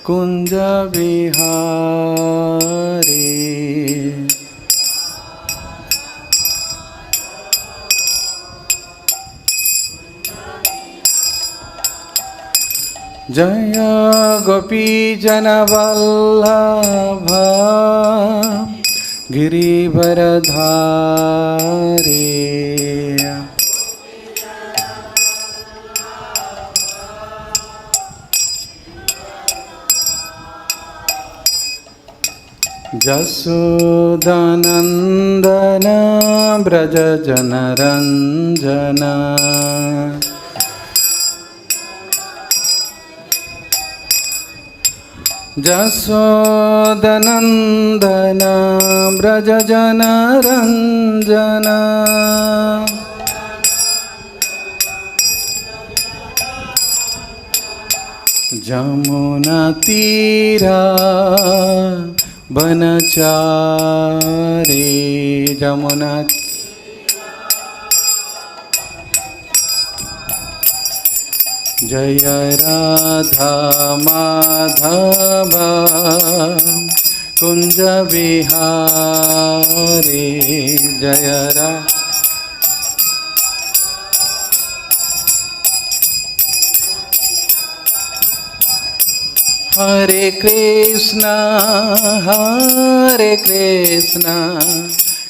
कुंज विहारी। जय गोपी जन वल्लभ गिरिवरधारी। जसोदानंदन ब्रज जनरंजन। जसोदानंदन ब्रज जनरंजन। जमुना तीरा बनचारी। जमुना जय राधा माधव कुंज विहारी। जय राधा हरे कृष्णा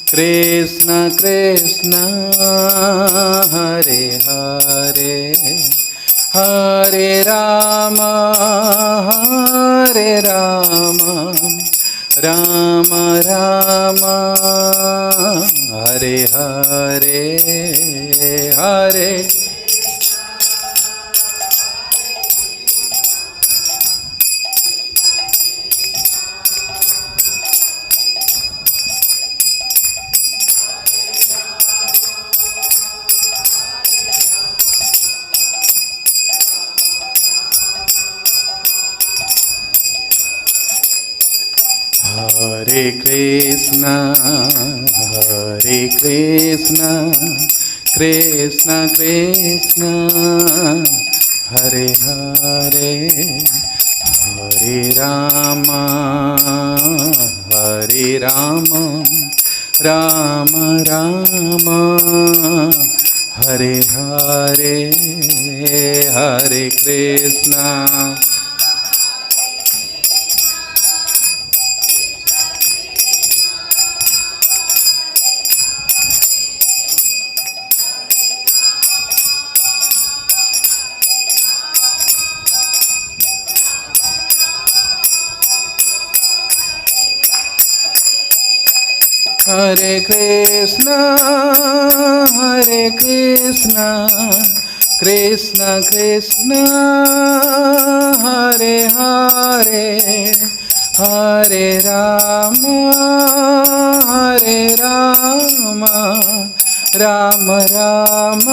कृष्णा कृष्णा हरे हरे, हरे राम राम राम हरे हरे हरे। हरे कृष्णा कृष्णा कृष्णा हरे हरे, हरे राम राम राम हरे हरे, हरे कृष्णा। हरे कृष्णा कृष्णा कृष्णा हरे हरे, हरे राम राम राम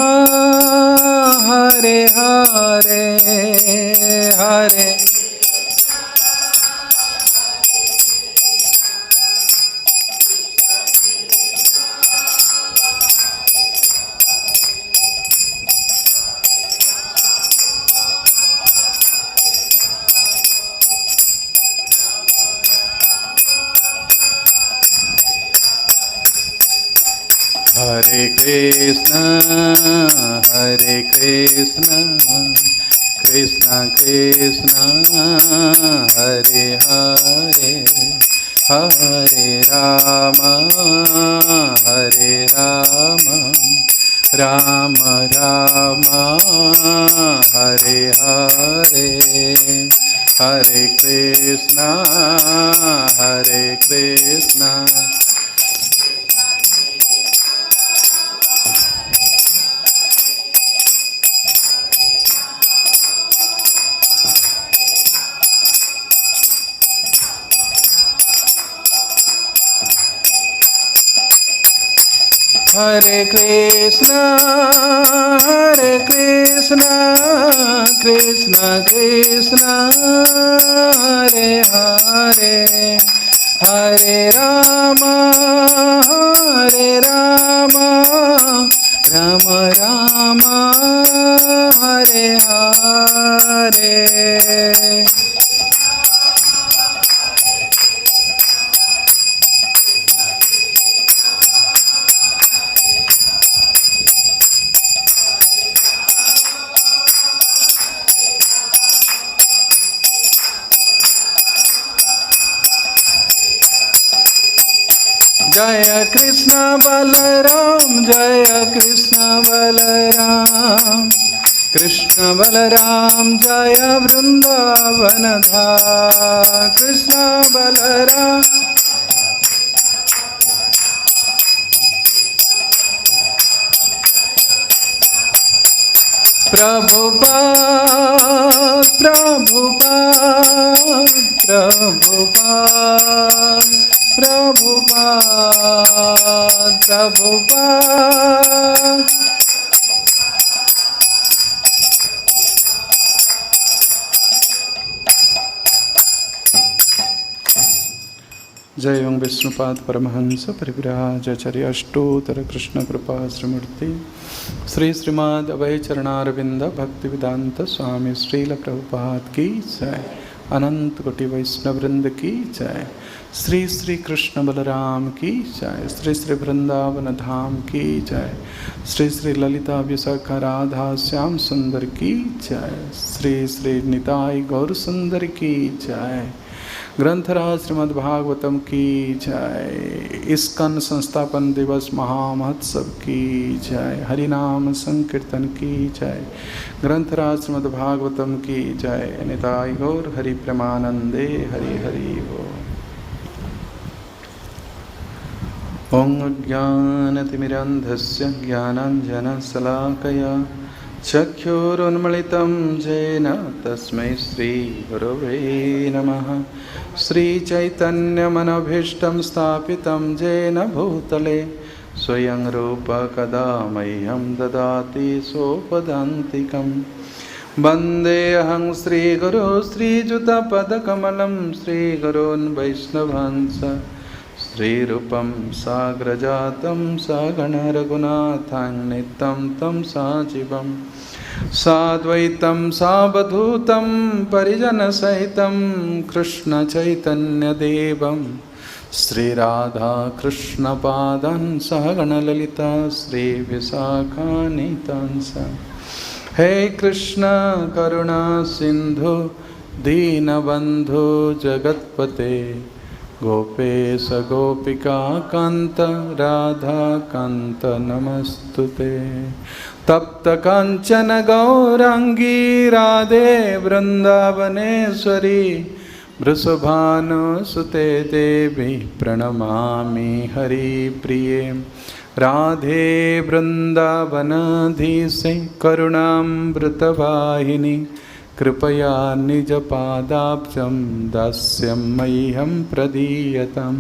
हरे हरे हरे। हरे कृष्णा कृष्णा कृष्णा हरे हरे, हरे राम राम राम हरे हरे, हरे कृष्णा कृष्णा। हरे कृष्णा कृष्णा कृष्णा हरे हरे, हरे राम राम राम हरे हरे। जय कृष्ण बलराम, जय कृष्ण बलराम, कृष्ण बलराम जय वृंदावन धाम, कृष्ण बलराम। प्रभुपाद प्रभुपाद प्रभुपाद प्रभुपाद प्रभुपाद। जय ओं विष्णुपाद परमहंस परिव्राजचर्य अष्टोत्तर कृष्ण कृपा श्रीमूर्ति श्री श्रीमद् अभय चरणारविंद भक्ति वेदांत स्वामी श्रील प्रभुपाद की जय। अनंत कोटि वैष्णव वृंद की जय। श्री श्री कृष्ण बलराम की जय। श्री श्री वृंदावन धाम की जय। श्री श्री ललिता विशाखा राधा श्याम सुंदर की जय। श्री श्री निताई गौर सुंदर की जय। ग्रंथराज श्रीमद् भागवतम की जय। इस्कन संस्थापन दिवस महामहोत्सव की जय। हरिनाम संकीर्तन की जय। ग्रंथराज श्रीमद् भागवतम की जय। निताई गौर हरि प्रेमानंदे हरि हरि बोल। ओं अज्ञानतिमिरान्धस्य ज्ञानाञ्जनशलाकया चक्षुरुन्मिलितं येन तस्मै श्रीगुरवे नमः। श्रीचैतन्यमनभीष्टं स्थापितं येन भूतले स्वयं रूप कदा मह्यं ददाति सोपदान्तिकं। वन्देऽहं श्रीगुरो श्रीयुतपदकमलं श्रीगुरोन् वैष्णवांस श्रीरूपं साग्रजातं सगणरघुनाथं नित्यं तं साजिवं साद्वैतं सावधूतं परिजनसहितं कृष्णचैतन्यदेवं श्रीराधाकृष्णपादान् सहगणललिता श्रीविशाखान्वितांस। हे कृष्ण करुणा सिन्धु दीनबन्धु जगत्पते गोपेश गोपिका कांत राधा कांत नमस्तुते। तप्त कांचन गौरांगी राधे वृंदावनेश्वरी वृषभानुसुते देवी प्रणमामि हरिप्रिये। राधे वृंदावनाधीशे करुणामृतवाहिनी कृपया निजपादाब्जं दास्यं मह्यं प्रदीयतां।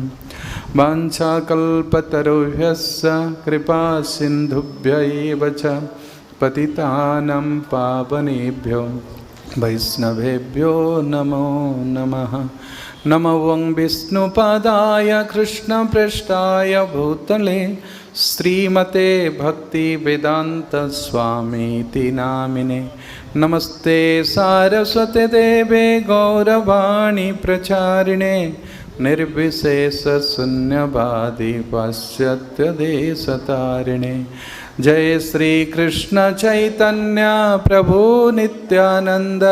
वाञ्छाकल्पतरुभ्यश्च कृपा सिन्धुभ्य एव च पतितानां पावनेभ्यो वैष्णवेभ्यो नमो नमः। नमो वं विष्णुपादाय कृष्णप्रेष्ठाय भूतले श्रीमते भक्तिवेदान्त स्वामीति नामिने। नमस्ते सारस्वते देवे गौरवाणी प्रचारिणे निर्विशेष शून्यवादी पाश्चात्यदेशतारिणे। जय श्री कृष्ण चैतन्य प्रभु नित्यानंद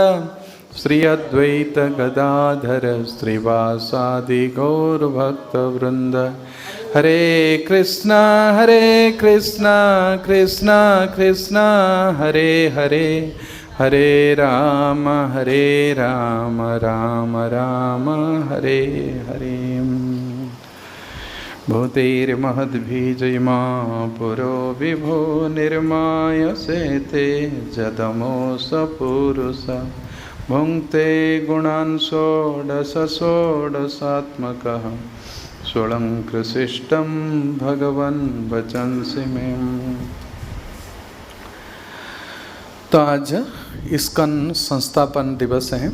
श्री अद्वैत गदाधर श्रीवासादि गौर भक्त वृंद। हरे कृष्णा कृष्णा कृष्ण हरे हरे हरे राम राम राम हरे हरे। भूतेर्महद्बीजयमा पुरो विभो निर्माय सेते जदमोस पुरुष भुङ्क्ते गुणान् षोडश षोडशात्मकः षोडङ्कृशिष्टं भगवन् वचंसि मे। तो आज इस्कन संस्थापन दिवस है।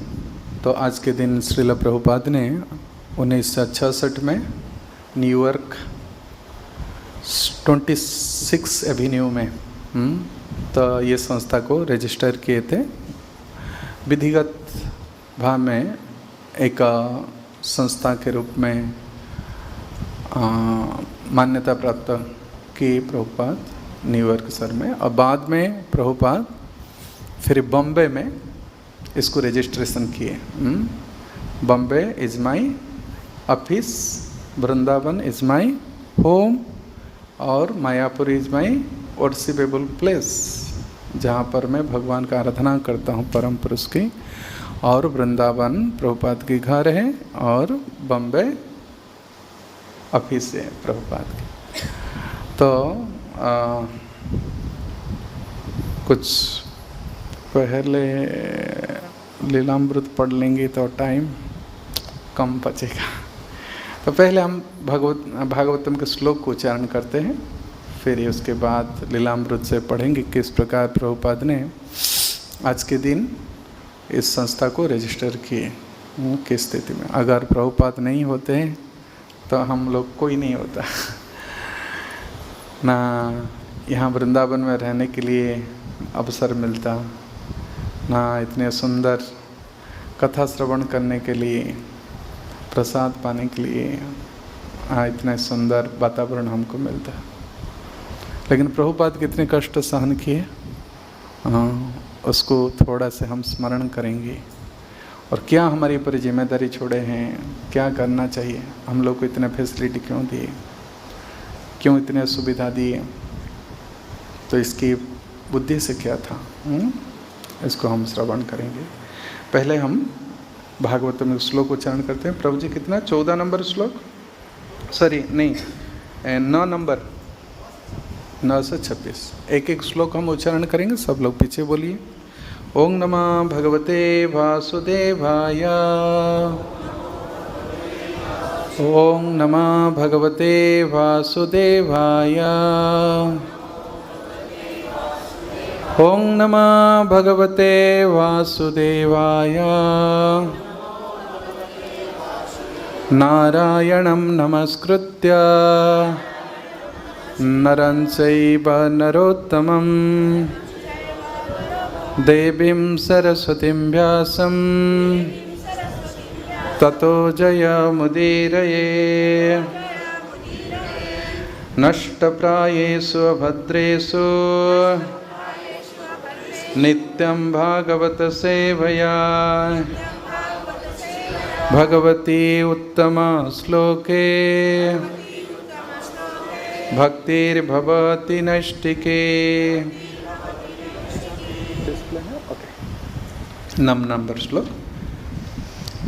तो आज के दिन श्रील प्रभुपाद ने 1966 में न्यूयॉर्क 26 एवेन्यू में तो ये संस्था को रजिस्टर किए थे। विधिगत भाव में एक संस्था के रूप में मान्यता प्राप्त की प्रभुपाद न्यूयॉर्क शहर में, और बाद में प्रभुपाद फिर बॉम्बे में इसको रजिस्ट्रेशन किए। Bombay is my office, Vrindavan is my home और Mayapur is my worshipable place, जहाँ पर मैं भगवान का आराधना करता हूँ परम पुरुष की। और वृंदावन प्रभुपाद के घर है और बम्बे ऑफिस है प्रभुपाद की। तो कुछ पहले लीलामृत पढ़ लेंगे तो टाइम कम बचेगा। तो पहले हम भागवतम के श्लोक को उच्चारण करते हैं, फिर उसके बाद लीलामृत से पढ़ेंगे किस प्रकार प्रभुपाद ने आज के दिन इस संस्था को रजिस्टर किए, किस स्थिति में। अगर प्रभुपाद नहीं होते हैं तो हम लोग कोई नहीं होता ना, यहाँ वृंदावन में रहने के लिए अवसर मिलता, ना इतने सुंदर कथा श्रवण करने के लिए, प्रसाद पाने के लिए इतना सुंदर वातावरण हमको मिलता। लेकिन प्रभुपाद कितने कष्ट सहन किए, उसको थोड़ा से हम स्मरण करेंगे। और क्या हमारी ऊपर जिम्मेदारी छोड़े हैं, क्या करना चाहिए, हम लोग को इतने फैसिलिटी क्यों दिए, क्यों इतने सुविधा दिए, तो इसकी बुद्धि से क्या था, इसको हम श्रवण करेंगे। पहले हम भागवत में श्लोक उच्चारण करते हैं। प्रभु जी कितना 14 नंबर श्लोक, सॉरी नहीं 9 नंबर, 9 से 26 एक एक श्लोक हम उच्चारण करेंगे। सब लोग पीछे बोलिए। ओम नमः भगवते वासुदेवाय, ओम नमः भगवते वासुदेवाय, ओम नमः भगवते वासुदेवाय। नारायणं नमस्कृत्य नरं चैव नरोत्तमं देवीं सरस्वतीं व्यासं ततो जयमुदीरये। नष्टप्रायेषु अभद्रेषु नित्यं भागवत सेवया भगवती उत्तम श्लोके भक्तिर्भवति नैष्टिके। नंबर श्लोक।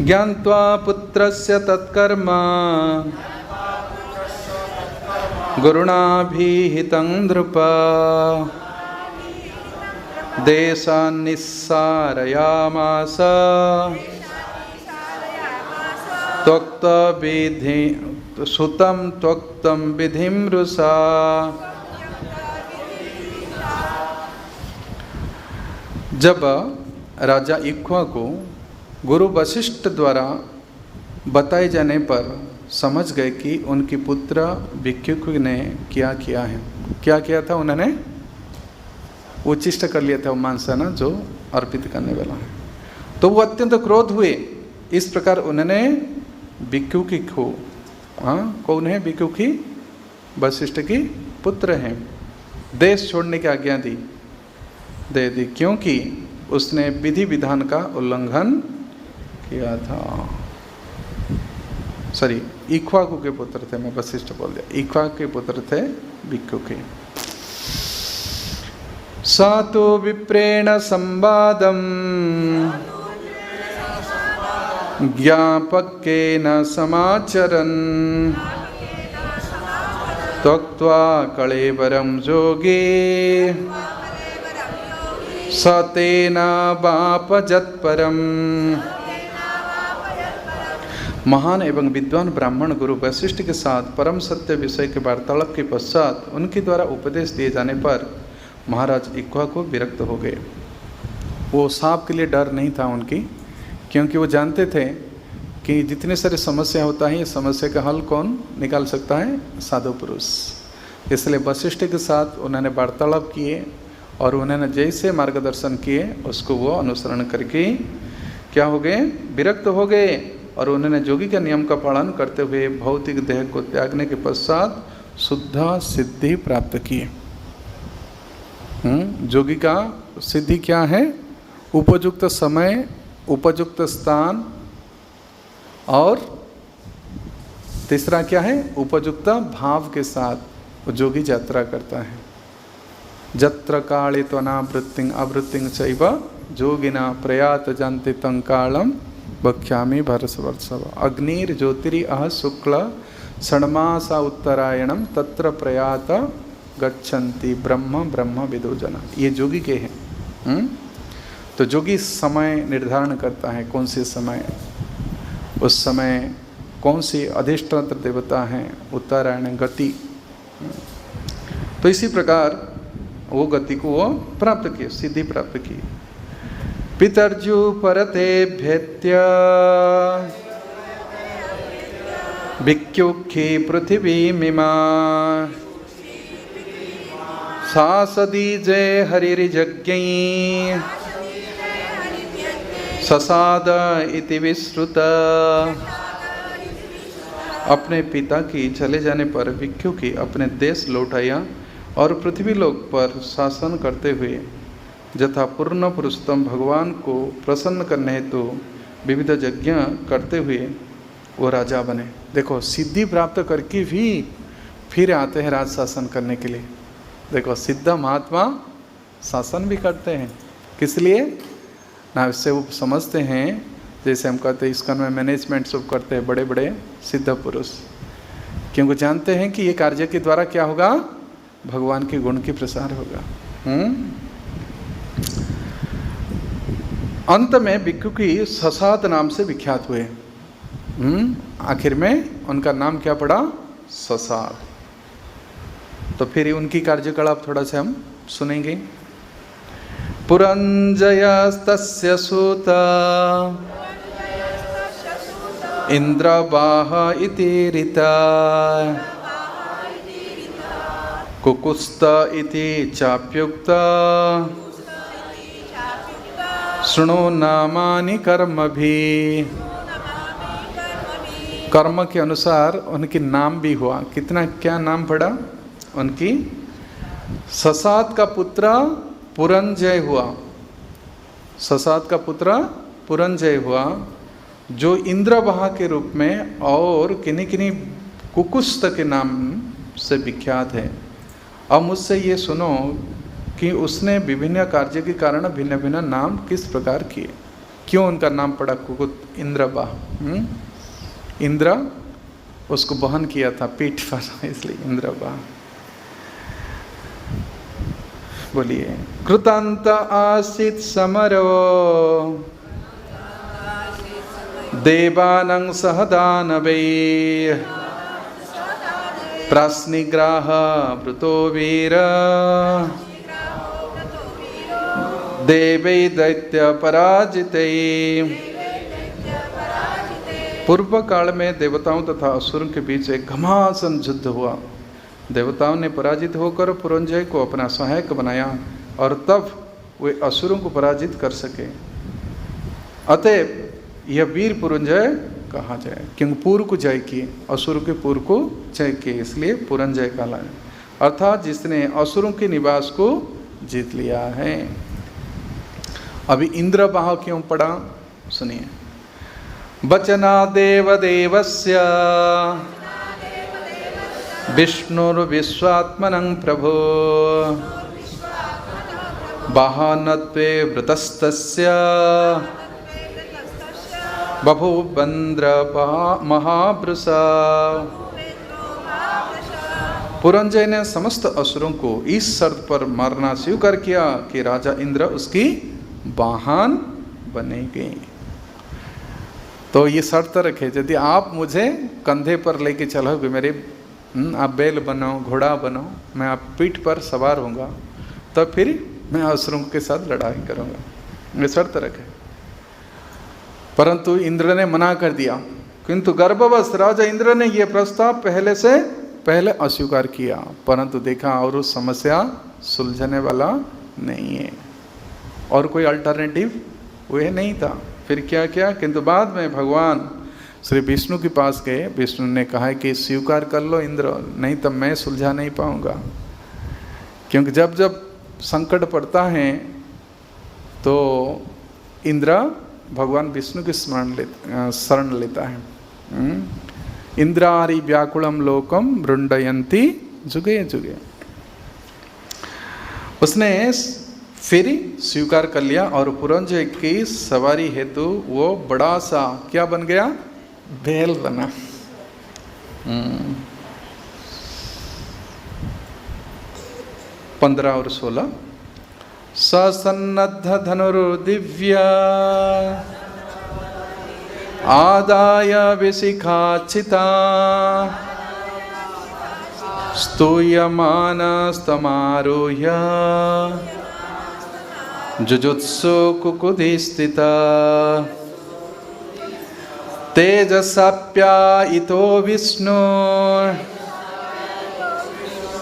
ज्ञात्वा पुत्रस्य तत्कर्म गुरुणाभिहितं नृप देशान्निस्सारयामास त्वक्त विधि सुतं त्वक्तं विधिं रुषा। जब राजा इक्ष्वाकु गुरु वशिष्ठ द्वारा बताए जाने पर समझ गए कि उनकी पुत्र विक्ष्वाकु ने क्या किया है, क्या किया था, उन्होंने उच्चिष्ट कर लिया था वो मांसाना जो अर्पित करने वाला है। तो वो अत्यंत क्रोध हुए। इस प्रकार उन्होंने विक्ष्वाकु कौन है, विक्ष्वाकु वशिष्ठ की पुत्र हैं, देश छोड़ने की आज्ञा दे दी, क्योंकि उसने विधि विधान का उल्लंघन किया था। सॉरी, इक्ष्वाकु के पुत्र थे, मैं वशिष्ठ बोल दिया, इक्ष्वाकु के पुत्र थे विक्ष्वाकु। सा तो विप्रेण संवादं ज्ञापकेन समाचरन् त्यक्त्वा कळेबरं जोगे स तेन वापजत्परम्। महान एवं विद्वान ब्राह्मण गुरु वशिष्ठ के साथ परम सत्य विषय के वार्तालाप के पश्चात उनके द्वारा उपदेश दिए जाने पर महाराज इक्ष्वाकु विरक्त हो गए। वो सांप के लिए डर नहीं था उनकी, क्योंकि वो जानते थे कि जितने सारे समस्या होता है, ये समस्या का हल कौन निकाल सकता है, साधु पुरुष। इसलिए वशिष्ठ के साथ उन्होंने वार्तालाप किए और उन्होंने जैसे मार्गदर्शन किए उसको वो अनुसरण करके क्या हो गए, विरक्त हो गए। और उन्होंने जोगी के नियम का पालन करते हुए भौतिक देह को त्यागने के पश्चात शुद्ध सिद्धि प्राप्त किए। जोगी का सिद्धि क्या है, उपयुक्त समय, उपयुक्त स्थान और तीसरा क्या है, उपयुक्त भाव के साथ वो जोगी यात्रा करता है। जत्र काले त्वनावृत्तिं आवृत्तिं चैव जोगिना प्रयात जानते तं कालम बख्यामि भरसवर्षव। अग्निर ज्योतिरि अह शुक्ल षण्मासा उत्तरायणम तत्र प्रयात गच्छन्ति ब्रह्म ब्रह्म विदो जना। ये जोगी के हैं। तो जोगी समय निर्धारण करता है, कौन से समय, उस समय कौन सी अधिष्ठात्र देवता हैं, उत्तरायण गति। तो इसी प्रकार वो गति को वो प्राप्त किए, सिद्धि प्राप्त की। पितर्जु परते भेत्य भिक्षुखी पृथ्वी मिमा सासदी जय हरिर्यज्ञै ससाद इति विश्रुत। अपने पिता की चले जाने पर भिक्षुकी अपने देश लौट आया और पृथ्वी लोक पर शासन करते हुए यथा पूर्ण पुरुषोत्तम भगवान को प्रसन्न करने हेतु विविध यज्ञ करते हुए वो राजा बने। देखो, सिद्धि प्राप्त करके भी फिर आते हैं राज शासन करने के लिए। देखो, सिद्ध महात्मा शासन भी करते हैं, किस लिए ना, इससे वो समझते हैं, जैसे हम कहते हैं इसका में मैनेजमेंट सब करते हैं बड़े बड़े सिद्ध पुरुष, क्योंकि जानते हैं कि ये कार्य के द्वारा क्या होगा, भगवान के गुण की प्रसार होगा। अंत में भिक्षुकी ससाद नाम से विख्यात हुए। आखिर में उनका नाम क्या पड़ा, ससाद। तो फिर उनकी कार्यकलाप थोड़ा सा हम सुनेंगे। पुरंजयस्तस्य सूता इंद्रबाह इति ऋता कुकुस्त इति चाप्युक्ता शृणु नामानि कर्म भी। कर्म के अनुसार उनकी नाम भी हुआ। कितना क्या नाम पड़ा उनकी, ससाद का पुत्र पुरंजय हुआ, ससाद का पुत्र पुरंजय हुआ, जो इंद्रवाह के रूप में और किन्हीं किन्हीं कुकुस्त के नाम से विख्यात है। अब मुझसे ये सुनो कि उसने विभिन्न कार्य के कारण भिन्न भिन्न नाम किस प्रकार किए, क्यों उनका नाम पड़ा कुकुत, इंद्रवाह। इंद्र उसको वहन किया था पीठ पर, इसलिए इंद्रवाह। बोलिए। कृतांत आसीत समरो देवानं सह दानवै प्रास्निग्राह वृतो वीर देवै दैत्य पराजितै। पूर्व काल में देवताओं तथा असुरों के बीच एक घमासान युद्ध हुआ। देवताओं ने पराजित होकर पुरंजय को अपना सहायक बनाया और तब वे असुरों को पराजित कर सके। अतएव यह वीर पुरंजय कहा जाए, क्योंकि पूर्व को जय किए, असुर के पूर्व को जय किए, इसलिए पुरंजय कहला है। अर्थात जिसने असुरों के निवास को जीत लिया है। अभी इंद्रवाह क्यों पड़ा, सुनिए। वचना देवदेवस्य विष्णुर्विश्वात्मनं प्रभो वाहनत्वे वृतस्तस्य बभूवन्द्र महावृषा। पुरंजय ने समस्त असुरों को इस शर्त पर मारना स्वीकार किया कि राजा इंद्र उसकी वाहन बनेंगे। तो ये शर्त रखे, यदि आप मुझे कंधे पर लेके चलोगे, मेरे आप बैल बनो, घोड़ा बनो, मैं आप पीठ पर सवार होऊंगा, तब फिर मैं असुरों के साथ लड़ाई करूंगा। ये शर्त रखे। परंतु इंद्र ने मना कर दिया। किंतु गर्भवश राजा इंद्र ने यह प्रस्ताव पहले अस्वीकार किया, परंतु देखा और उस समस्या सुलझने वाला नहीं है और कोई अल्टरनेटिव वह नहीं था। फिर क्या किया, किंतु बाद में भगवान श्री विष्णु के पास गए। विष्णु ने कहा कि स्वीकार कर लो इंद्र, नहीं तो मैं सुलझा नहीं पाऊंगा। क्योंकि जब जब संकट पड़ता है तो इंद्र भगवान विष्णु की शरण लेता है। इंद्रारी व्याकुलम लोकम मृंडयंती जुगे जुगे। उसने फिर स्वीकार कर लिया और पुरंजय की सवारी हेतु वो बड़ा सा क्या बन गया, बैल बना। 15 और 16 ससन्नद्ध धनुर्दिव्या आदाय विशिखाचिता स्तूयमानस्तमारोह्य जुजुत्सु कुकुधि स्थिता तेजसाप्यायितो विष्णु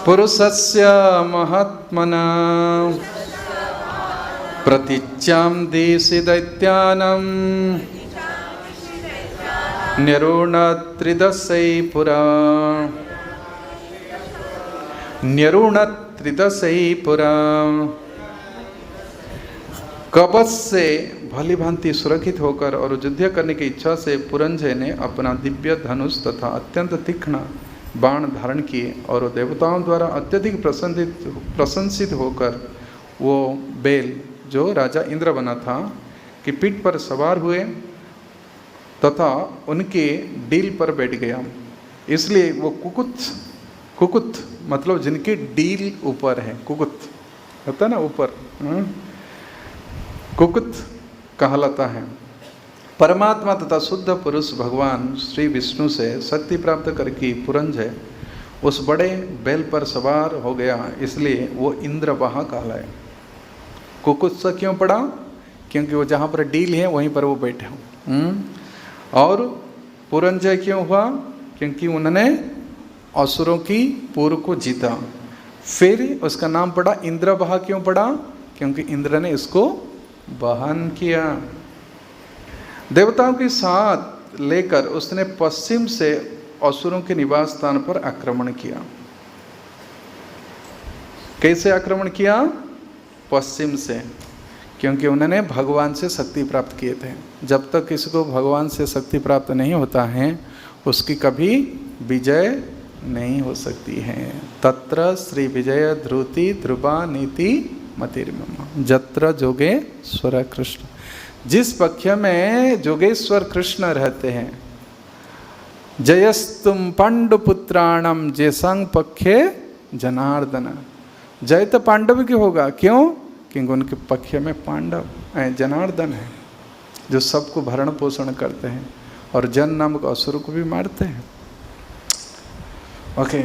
पुरुषस्य महात्मना प्रतीच्यां दिशि दैत्यानं न्यरुणत्रिदशै पुरा न्यरुणत्रिदशै पुरा। कवच से भली भांति सुरक्षित होकर और युद्ध करने की इच्छा से पुरंजय ने अपना दिव्य धनुष तथा अत्यंत तीक्ष्ण बाण धारण किए और देवताओं द्वारा अत्यधिक प्रशंसित होकर वो बैल जो राजा इंद्र बना था कि पीठ पर सवार हुए तथा उनके डील पर बैठ गया। इसलिए वो कुकुत मतलब जिनकी डील ऊपर है, कुकुत होता ना ऊपर, कुकुत कहलाता है। परमात्मा तथा शुद्ध पुरुष भगवान श्री विष्णु से शक्ति प्राप्त करके पुरंजय उस बड़े बैल पर सवार हो गया, इसलिए वो इंद्रवाह कहलाए। कुकुत से क्यों पड़ा? क्योंकि वो जहाँ पर डील है वहीं पर वो बैठे हो। और पुरंजय क्यों हुआ? क्योंकि उन्होंने असुरों की पूर्व को जीता। फिर उसका नाम पड़ा इंद्रवाह। क्यों पड़ा? क्योंकि इंद्र ने इसको वहन किया। देवताओं के साथ लेकर उसने पश्चिम से असुरों के निवास स्थान पर आक्रमण किया। कैसे आक्रमण किया? पश्चिम से, क्योंकि उन्होंने भगवान से शक्ति प्राप्त किए थे। जब तक किसी को भगवान से शक्ति प्राप्त नहीं होता है उसकी कभी विजय नहीं हो सकती है। तत्र श्री विजय ध्रुति ध्रुवा नीति मतिर्मम जत्र जोगेश्वर कृष्ण। जिस पक्ष में जोगेश्वर कृष्ण रहते हैं, जयस्तुम पांडुपुत्राणम जयसंग पक्षे जनार्दन। जय तो पांडव की होगा। क्यों? क्योंकि उनके पक्ष में पांडव जनार्दन है जो सबको भरण पोषण करते हैं और जन नामक असुर को भी मारते हैं। ओके,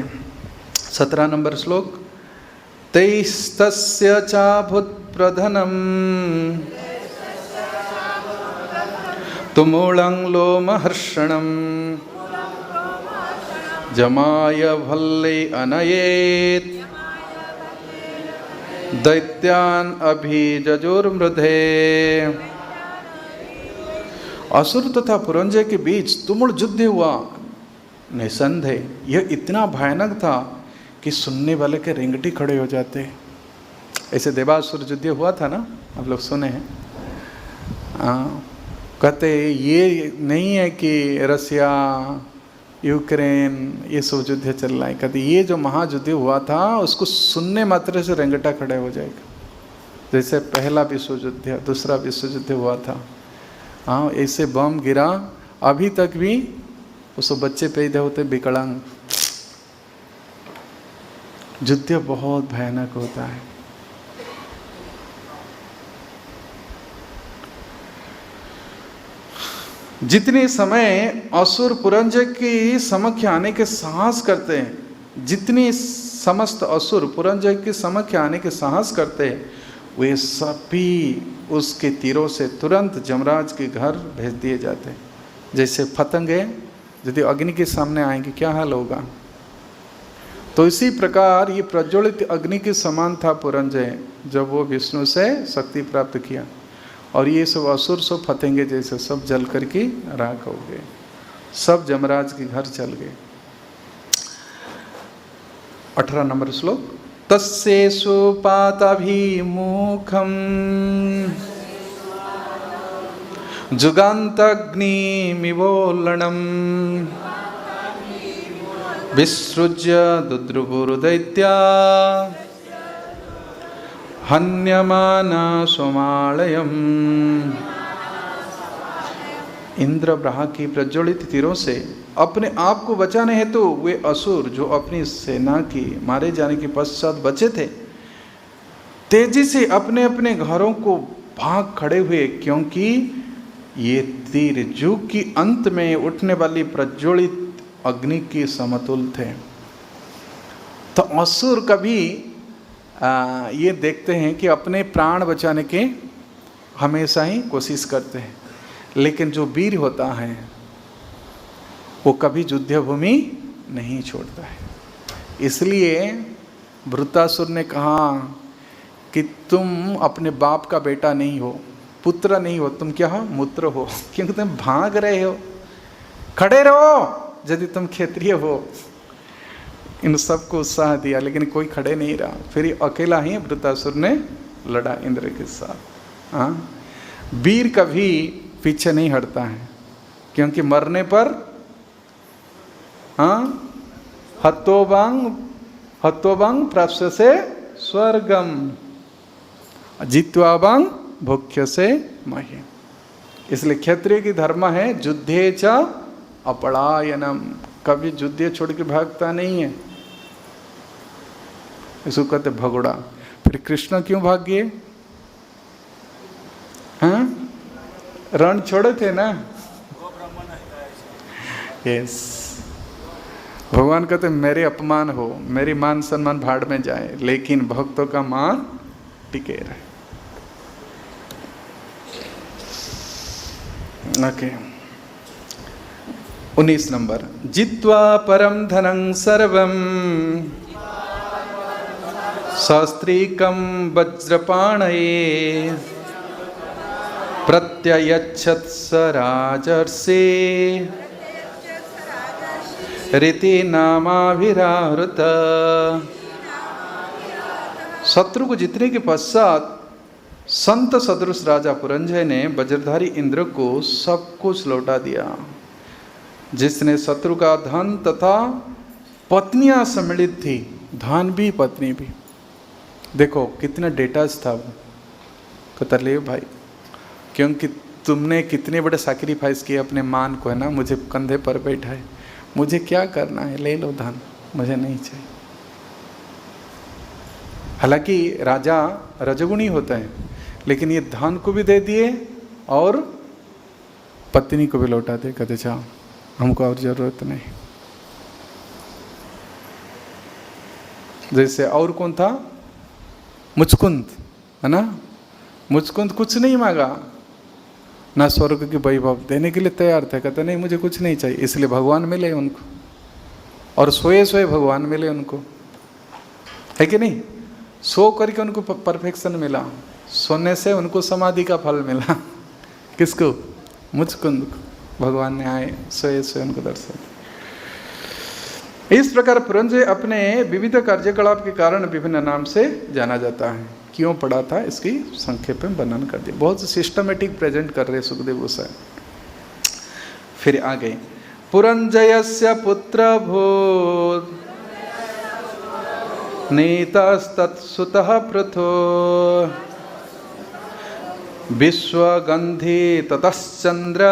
17 नंबर श्लोक। तैस्तस्य चाभूत् प्रधनम् तुमूलं लोमहर्षणम् जमाय भल्ले अनयेत् दैत्यान् अभिजजुर्मृधे। असुर तथा पुरंजय के बीच तुमुल युद्ध हुआ। निसंदेह यह इतना भयानक था कि सुनने वाले के रेंगटे खड़े हो जाते। ऐसे देवासुर युद्ध हुआ था ना, आप लोग सुने हैं। कहते ये नहीं है कि रसिया यूक्रेन ये सब युद्ध चल रहा है। कहते ये जो महायुद्ध हुआ था उसको सुनने मात्र से रेंगटा खड़े हो जाएगा। जैसे पहला विश्व युद्ध, दूसरा विश्व युद्ध हुआ था। हाँ, ऐसे बम गिरा, अभी तक भी उस बच्चे पैदा होते विकलांग। युद्ध बहुत भयानक होता है। जितने समय असुर पुरंजय की समक्ष आने के साहस करते हैं, जितनी समस्त असुर पुरंजय के समक्ष आने के साहस करते हैं, वे सभी उसके तीरों से तुरंत जमराज के घर भेज दिए जाते हैं। जैसे पतंगे यदि अग्नि के सामने आएंगे क्या हाल होगा, तो इसी प्रकार ये प्रज्वलित अग्नि के समान था पुरंजय जब वो विष्णु से शक्ति प्राप्त किया। और ये सब असुर सब फतेंगे जैसे सब जल करके राख हो गए, सब जमराज के घर चल गए। 18 नंबर श्लोक। तस्येषु पाताभिमुखम् जुगान्तग्निमिवोल्लणम् विसृज्य दुद्रुपुरुदैत्या हन्यमाना सोमालयम्। इंद्र ब्रहा की प्रज्वलित तीरों से अपने आप को बचाने हेतु वे असुर जो अपनी सेना की मारे जाने के पश्चात बचे थे, तेजी से अपने अपने घरों को भाग खड़े हुए, क्योंकि ये तीर युग की अंत में उठने वाली प्रज्वलित अग्नि के समतुल थे। तो असुर कभी ये देखते हैं कि अपने प्राण बचाने के हमेशा ही कोशिश करते हैं, लेकिन जो वीर होता है वो कभी युद्ध भूमि नहीं छोड़ता है। इसलिए वृत्रासुर ने कहा कि तुम अपने बाप का बेटा नहीं हो, पुत्र नहीं हो, तुम क्या हो? मूत्र हो, क्योंकि तुम भाग रहे हो। खड़े रहो यदि तुम क्षत्रिय हो। इन सबको उत्साह दिया, लेकिन कोई खड़े नहीं रहा। फिर अकेला ही वृत्रासुर ने लड़ा इंद्र के साथ। हाँ, वीर कभी पीछे नहीं हटता है, क्योंकि मरने पर हत्वोबांग प्राप्त से स्वर्गम जित्वाबांग भोक्ष्य से महे। इसलिए क्षत्रिय की धर्म है युद्धे च अपलायनम, कभी युद्ध छोड़ के भागता नहीं है। इसको कहते भगोड़ा। फिर कृष्ण क्यों भाग गए? हाँ, रण छोड़े थे ना। यस, भगवान कहते मेरे अपमान हो, मेरी मान सम्मान भाड़ में जाए, लेकिन भक्तों का मान टिके रहे। Okay, 19 number. जित्वा परम धनं सर्वम शास्त्रीकं वज्रपाणये प्रत्ययच्छत् स राजर्षि रीति नामाभिरावृत। शत्रु को जीतने के पश्चात संत सदृश राजा पुरंजय ने वज्रधारी इंद्र को सब कुछ लौटा दिया, जिसने शत्रु का धन तथा पत्नियां सम्मिलित थी, धन भी पत्नी भी। देखो कितना डेटाज था वो। कतरले भाई, क्योंकि तुमने कितने बड़े सैक्रिफाइस किए अपने मान को, है ना। मुझे कंधे पर बैठाए, मुझे क्या करना है, ले लो धन, मुझे नहीं चाहिए। हालांकि राजा रजगुणी होता है, लेकिन ये धन को भी दे दिए और पत्नी को भी लौटा दे। कहते जाओ, हमको और जरूरत नहीं। जैसे और कौन था? मुचकुंद, है ना। मुचकुंद कुछ नहीं मांगा, ना स्वर्ग की वैभव देने के लिए तैयार थे। कहते नहीं मुझे कुछ नहीं चाहिए, इसलिए भगवान मिले उनको, और सोए सोए भगवान मिले उनको, है कि नहीं। सो करके उनको परफेक्शन मिला, सोने से उनको समाधि का फल मिला। किसको? मुचकुंद को। भगवान ने आए सोए सोए उनको दर्शन। इस प्रकार पुरंजय अपने विविध कार्यकलाप के कारण विभिन्न नाम से जाना जाता है। क्यों पड़ा था इसकी संक्षेप में वर्णन कर दिया। बहुत सिस्टमेटिक प्रेजेंट कर रहे सुखदेव गोसाई। फिर आगे, पुरंजयस्य पुत्र भूत नीतस्तत्सुतः पृथो विश्वगंधी ततश्चंद्र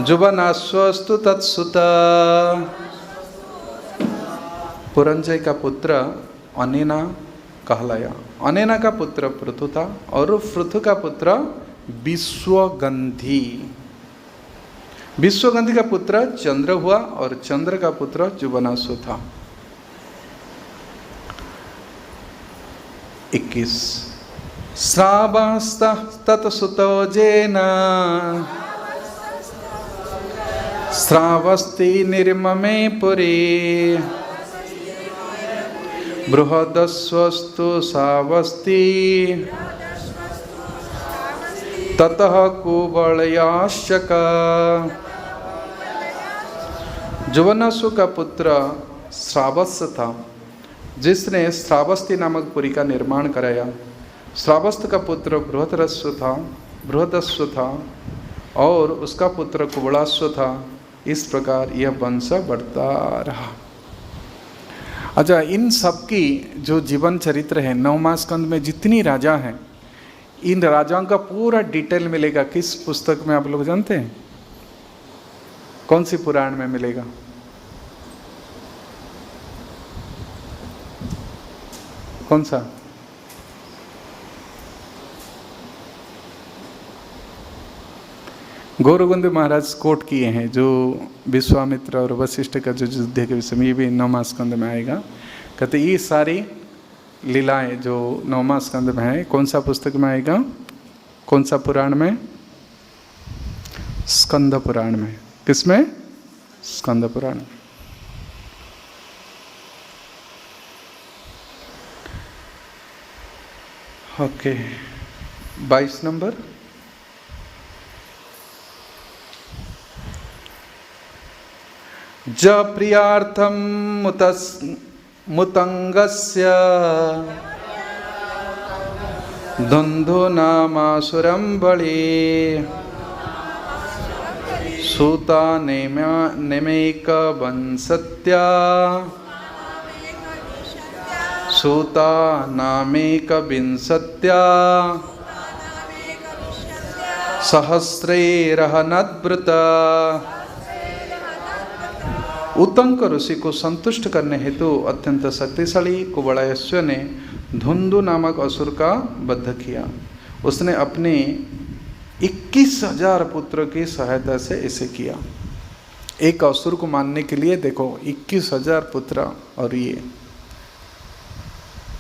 जुबनाश्वस्तु तत्सुता। पुरंजय का पुत्र अनेना कहलाया। अनेना का पुत्र पृथु था और पृथु का पुत्र विश्वगंधी। विश्वगंधी का पुत्र चंद्र हुआ और चंद्र का पुत्र जुबनाश्व था। 21 श्रावस्ततसुतो जेना श्रावस्ति निर्ममे पुरी बृहदस्वस्तु सावस्ति ततः कुवलयाश्चक। जुवनासु का पुत्र श्रावस्त था, जिसने श्रावस्ती नामक पुरी का निर्माण कराया। श्रावस्त का पुत्र बृहदस्व था और उसका पुत्र कुवलाश्व था इस प्रकार यह वंश बढ़ता रहा। अच्छा, इन सब की जो जीवन चरित्र है 9वां स्कंद में जितनी राजा हैं, इन राजाओं का पूरा डिटेल मिलेगा। किस पुस्तक में आप लोग जानते हैं? कौन सी पुराण में मिलेगा? कौन सा? गौरगुंद महाराज कोट किए हैं जो विश्वामित्र और वशिष्ठ का जो युद्ध के विषय में, ये भी 9वां स्कंद में आएगा। कहते ये सारी लीलाएं जो 9वां स्कंद में है, कौन सा पुस्तक में आएगा? कौन सा पुराण में? स्कंद पुराण में। किसमें? स्कंद पुराण। Okay, 22 number. ज प्रियार्थम मुतंगस्य धुंधो नामासुरं बलि सूता नेमेक वंसत्या सूता नामेक विंसत्या सहस्रैरहनद्वृत। उत्तंक ऋषि को संतुष्ट करने हेतु अत्यंत शक्तिशाली कुवलयाश्व ने धुंधु नामक असुर का वध किया। उसने अपने 21,000 पुत्र की सहायता से इसे किया। एक असुर को मारने के लिए देखो 21,000 पुत्र, और ये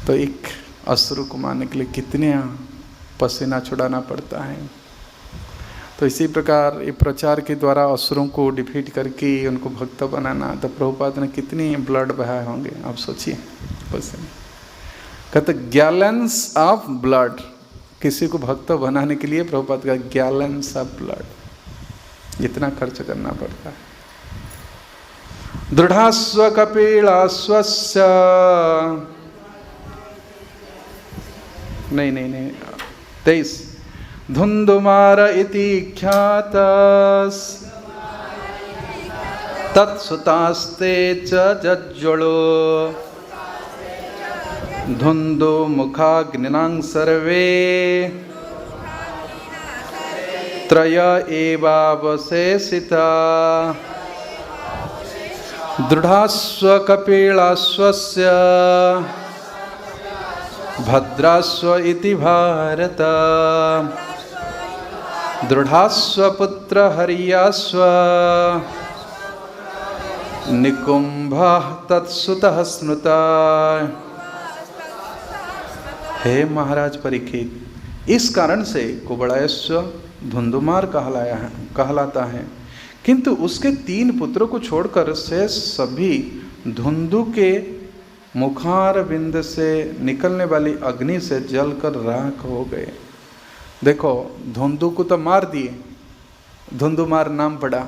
तो एक असुर को मारने के लिए कितने पसीना छुड़ाना पड़ता है। तो इसी प्रकार ये प्रचार के द्वारा असुरों को डिफीट करके उनको भक्त बनाना, तो प्रभुपाद ने कितनी ब्लड बहाए होंगे आप सोचिए। कहते गैलेंस ऑफ ब्लड, किसी को भक्त बनाने के लिए प्रभुपाद का गैलेंस ऑफ ब्लड, इतना खर्च करना पड़ता है। दृढ़ास्व कपिलास्वस्य, नहीं 23, धुंधुमार इति ख्यातस् तत्सुतास्ते च जज्ज्वलो धुंधु मुखाग्निनां सर्वे त्रय एवावशेषिता। दृढ़ास्व कपिलास्वस्य भद्रास्व इति भारत दृढ़ास्व पुत्र हर्यास्व निकुंभः तत्सुतः स्मृता। हे महाराज परीक्षित, इस कारण से कुवलयाश्व धुंधुमार कहलाता है, किंतु उसके 3 पुत्रों को छोड़कर से सभी धुंधु के मुखार बिंद से निकलने वाली अग्नि से जलकर राख हो गए। देखो, धुंधु को तो मार दिए, धुंधुमार नाम पड़ा,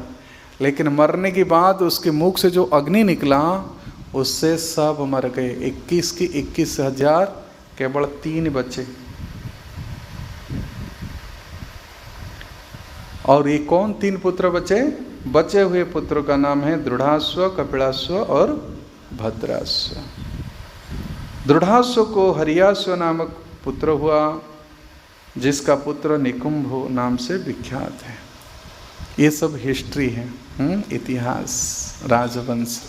लेकिन मरने के बाद उसके मुख से जो अग्नि निकला उससे सब मर गए। 21 की 21,000, केवल 3 बचे। और ये कौन 3 पुत्र बचे? बचे हुए पुत्रों का नाम है दृढ़ास्व, कपिलास्व और भद्रास्व। दृढ़ास्व को हर्यास्व नामक पुत्र हुआ, जिसका पुत्र निकुंभ नाम से विख्यात है। ये सब हिस्ट्री है, इतिहास, राजवंश।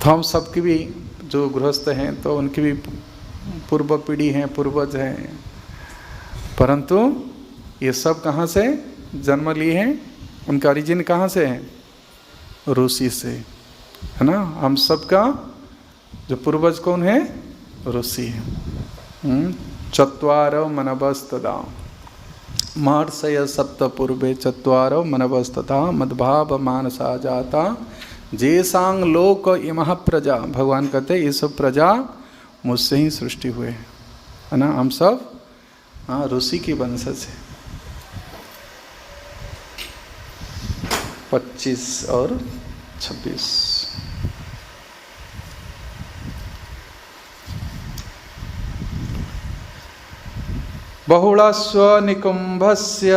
तो हम सबकी भी जो गृहस्थ हैं तो उनकी भी पूर्व पीढ़ी हैं, पूर्वज हैं, परंतु ये सब कहाँ से जन्म लिए हैं? उनका ओरिजिन कहाँ से है? रूसी से, है ना। हम सबका जो पूर्वज कौन है? ऋषि है। चत्वारो मनवस्तदा महर्षय सप्त पूर्वे चत्वारो मनवस्तथा मद्भाव मानसा जाता जेसांग लोक इमः प्रजा। भगवान कहते ये सब प्रजा मुझसे ही सृष्टि हुए, है ना। हम सब ऋषि की वंशज है। 25 और 26। बहुलस्व निकुंभस्य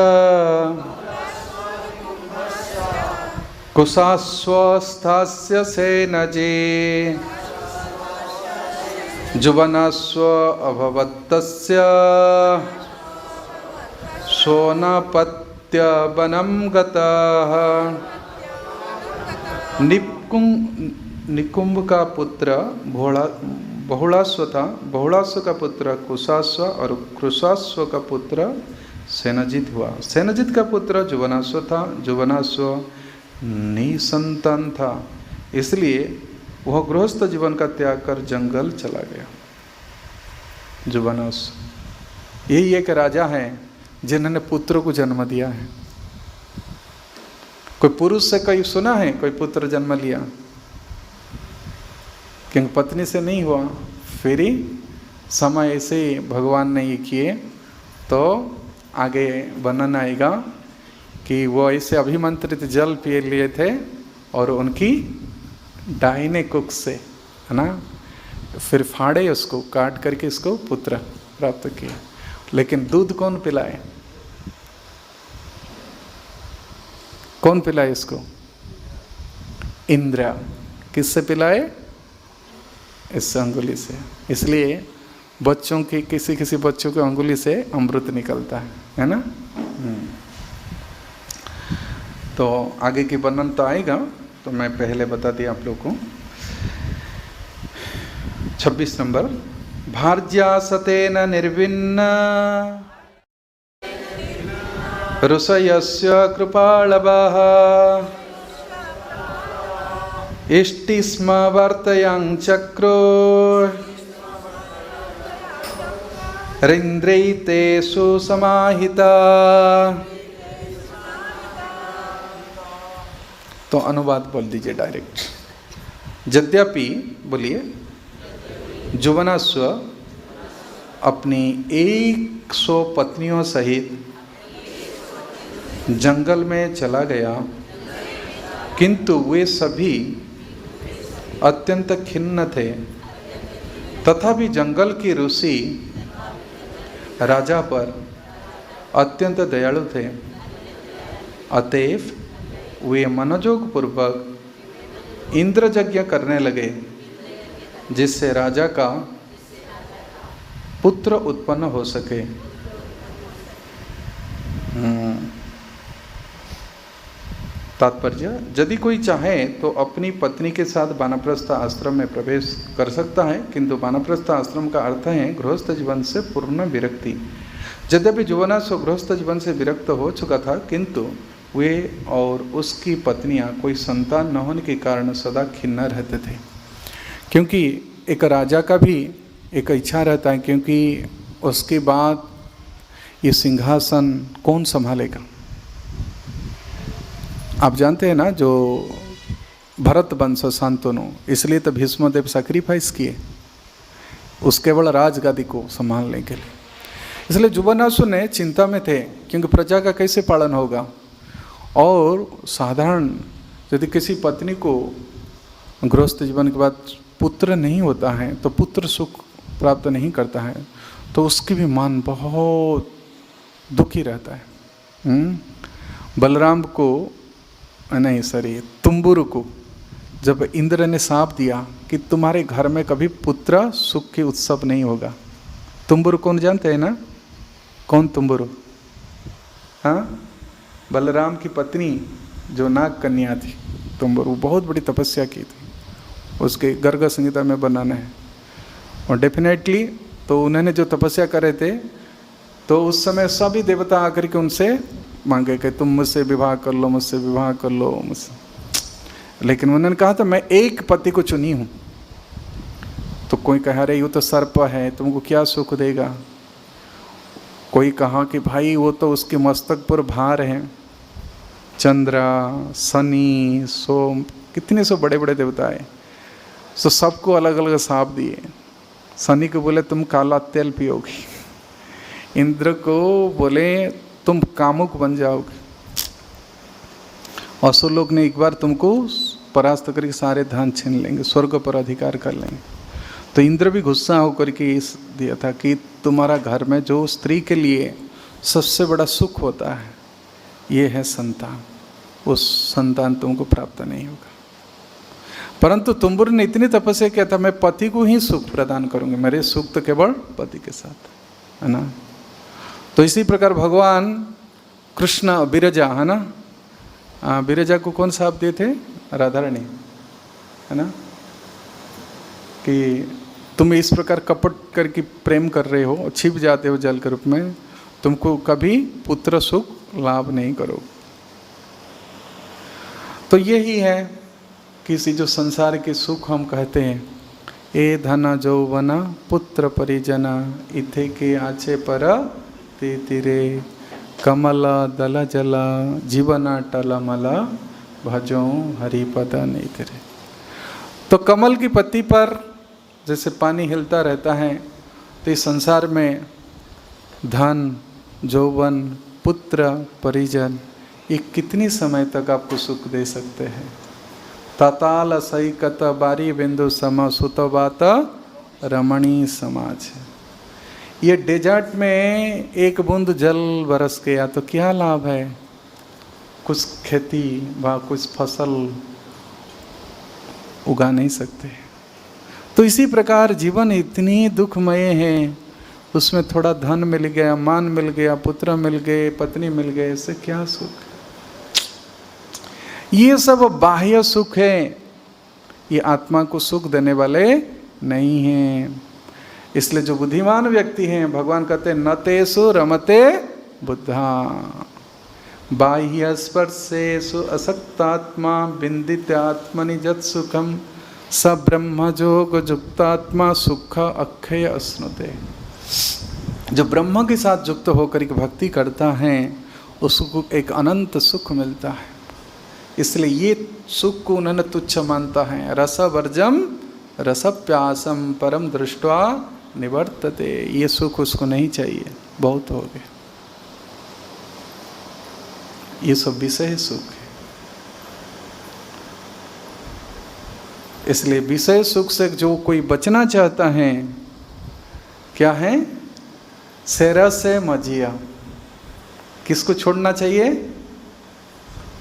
कुशास्वस्थस्य सेनजे जुवनस्व अभवत्तस्य सोनपत्य वनं गतः। निकुंभ का पुत्र बहुलास्व था, बहुलास्व का पुत्र कुशास्व और कुशास्व का पुत्र सेनजित हुआ। सेनजित का पुत्र जुवनास्व था, जुवनास्व निसंतान था, इसलिए वह गृहस्थ जीवन का त्याग कर जंगल चला गया। जुवनास्व यही एक राजा है जिन्होंने पुत्र को जन्म दिया है। कोई पुरुष से कोई सुना है कोई पुत्र जन्म लिया? क्योंकि पत्नी से नहीं हुआ, फिर ही समय ऐसे भगवान ने ये किए। तो आगे वर्णन आएगा कि वो ऐसे अभिमंत्रित जल पिए लिए थे और उनकी दाहिने कुख से, है ना, फिर फाड़े उसको, काट करके इसको पुत्र प्राप्त किए। लेकिन दूध कौन पिलाए? कौन पिलाए इसको? इंद्र। किससे पिलाए? इस अंगुली से। इसलिए बच्चों की किसी किसी बच्चों के अंगुली से अमृत निकलता है ना। तो आगे की वर्णन तो आएगा, तो मैं पहले बता दिया आप लोग को। 26 नंबर, भार्या सतेन निर्विन्न ऋषयस्य कृपाळवः इष्टि स्म वर्तयं चक्रो रिन्द्रैते सुसमाहिता। तो अनुवाद बोल दीजिए डायरेक्ट। यद्यपि, बोलिए, जुवनास्व अपनी 100 पत्नियों सहित जंगल में चला गया, किंतु वे सभी अत्यंत खिन्न थे। तथापि जंगल की ऋषि राजा पर अत्यंत दयालु थे। अतएव वे मनोयोग पूर्वक इंद्र यज्ञ करने लगे, जिससे राजा का पुत्र उत्पन्न हो सके। तात्पर्य, यदि कोई चाहे तो अपनी पत्नी के साथ वानप्रस्थ आश्रम में प्रवेश कर सकता है, किंतु वानप्रस्थ आश्रम का अर्थ है गृहस्थ जीवन से पूर्ण विरक्ति। यद्यपि जुवनास्व गृहस्थ जीवन से विरक्त हो चुका था, किंतु वे और उसकी पत्नियां कोई संतान न होने के कारण सदा खिन्न रहते थे। क्योंकि एक राजा का भी एक इच्छा रहता है, क्योंकि उसके बाद ये सिंहासन कौन संभालेगा। आप जानते हैं ना, जो भरत वंश शांतनु, इसलिए तो भीष्मदेव सैक्रिफाइस किए उस केवल राजगादी को संभालने के लिए। इसलिए जुवनासु ने चिंता में थे, क्योंकि प्रजा का कैसे पालन होगा। और साधारण यदि किसी पत्नी को गृहस्थ जीवन के बाद पुत्र नहीं होता है, तो पुत्र सुख प्राप्त नहीं करता है, तो उसकी भी मन बहुत दुखी रहता है। बलराम को नहीं, सॉरी, तुम्बुरु को जब इंद्र ने शाप दिया कि तुम्हारे घर में कभी पुत्र सुख के उत्सव नहीं होगा। तुम्बुरु कौन जानते हैं ना? कौन तुम्बुरु? हाँ, बलराम की पत्नी जो नाग कन्या थी तुम्बुरु, बहुत बड़ी तपस्या की थी, उसके गर्ग संहिता में बनाना है। और डेफिनेटली तो उन्होंने जो तपस्या कर रहे थे, तो उस समय सभी देवता आकर के उनसे मांगे कि तुम मुझसे विवाह कर लो, मुझसे विवाह कर लो मुझसे। लेकिन उन्होंने कहा था मैं एक पति को चुनी हूँ। तो कोई कह रहे वो तो सर्प है, तुमको क्या सुख देगा। कोई कहा कि भाई वो तो उसके मस्तक पर भार है, चंद्रा, शनि, सोम, कितने सो बड़े बड़े देवता है। तो सबको अलग अलग शाप दिए। शनि को बोले तुम काला तेल पियोगी, इंद्र को बोले तुम कामुक बन जाओगे, असुर लोग ने एक बार तुमको परास्त करके सारे धन छीन लेंगे, स्वर्ग पर अधिकार कर लेंगे। तो इंद्र भी गुस्सा होकर के इस दिया था कि तुम्हारा घर में जो स्त्री के लिए सबसे बड़ा सुख होता है ये है संतान, उस संतान तुमको प्राप्त नहीं होगा। परंतु तुम्बुरु ने इतनी तपस्या किया था, मैं पति को ही सुख प्रदान करूंगा, मेरे सुख तो केवल पति के साथ, है ना। तो इसी प्रकार भगवान कृष्ण विरजा, है ना, विरजा को कौन सा आप दिए थे? राधारानी, है ना, कि तुम इस प्रकार कपट करके प्रेम कर रहे हो, छिप जाते हो जल के रूप में, तुमको कभी पुत्र सुख लाभ नहीं करो। तो यही है किसी जो संसार के सुख हम कहते हैं, ए धन जौवना पुत्र परिजना इथे के आचे पर ते तिरे कमल दल जला जीवना टलमल भजो हरिपद नहीं तेरे। तो कमल की पत्ती पर जैसे पानी हिलता रहता है, तो इस संसार में धन, यौवन, पुत्र, परिजन, ये कितनी समय तक आपको सुख दे सकते हैं। तताल सई कत बारी बिंदु सम सुतबात रमणी समाज। ये डेजर्ट में एक बूंद जल बरस गया तो क्या लाभ है? कुछ खेती व कुछ फसल उगा नहीं सकते। तो इसी प्रकार जीवन इतनी दुखमय है, उसमें थोड़ा धन मिल गया, मान मिल गया, पुत्र मिल गए, पत्नी मिल गए, इससे क्या सुख? ये सब बाह्य सुख है, ये आत्मा को सुख देने वाले नहीं हैं। इसलिए जो बुद्धिमान व्यक्ति हैं, भगवान कहते हैं न तेषु रमते बुद्धा बाह्य स्पर्शेषु असक्तात्मा विन्दित आत्मनि जत सुखम स ब्रह्मजोग युक्तात्मा सुख अक्षय अश्नुते। जो ब्रह्म के साथ युक्त होकर एक भक्ति करता है, उसको एक अनंत सुख मिलता है। इसलिए ये सुख को उन्होंने तुच्छ मानता है। रसवर्जम रसप्यासम परम दृष्ट्वा निवर्तते। ये सुख उसको नहीं चाहिए, बहुत हो गए। ये सब विषय सुख है। इसलिए विषय सुख से जो कोई बचना चाहता है, क्या है? सेरा से मजिया। किसको छोड़ना चाहिए?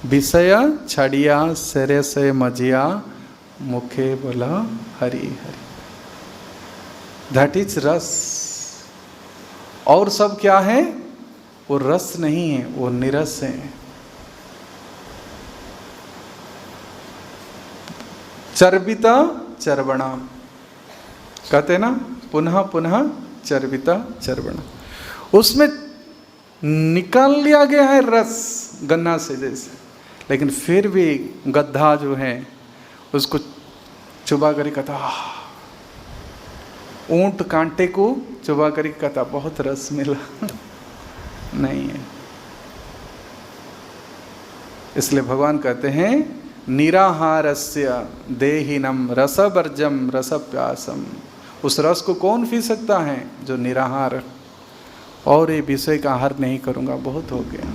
विषय छड़िया सेरे से मजिया मुखे बोला हरि हरि। दैट इज रस। और सब क्या है? वो रस नहीं है, वो निरस है। चर्बिता चर्वणा कहते ना, पुनः पुनः चर्बिता चर्वणा। उसमें निकाल लिया गया है रस गन्ना से जैसे, लेकिन फिर भी गड्ढा जो है उसको चुबा कर कहता, ऊंट कांटे को चुबा कर कहता बहुत रस मिला नहीं है। इसलिए भगवान कहते हैं निराहारस्य देहिनम रसवर्जम रसप्यासम। उस रस को कौन पी सकता है? जो निराहार। और ये विषय का आहार नहीं करूँगा, बहुत हो गया।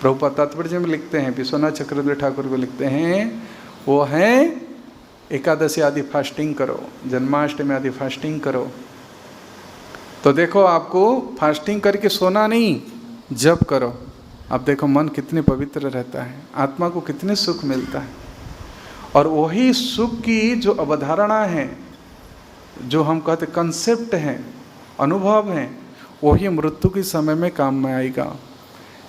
प्रभुपाद तात्पर्य में लिखते हैं, विश्वनाथ चक्रवर्ती ठाकुर को लिखते हैं, वो है एकादशी आदि फास्टिंग करो, जन्माष्टमी आदि फास्टिंग करो। तो देखो आपको फास्टिंग करके सोना नहीं, जप करो। अब देखो मन कितने पवित्र रहता है, आत्मा को कितने सुख मिलता है। और वही सुख की जो अवधारणा है, जो हम कहते कंसेप्ट है, अनुभव है, वही मृत्यु के समय में काम में आएगा।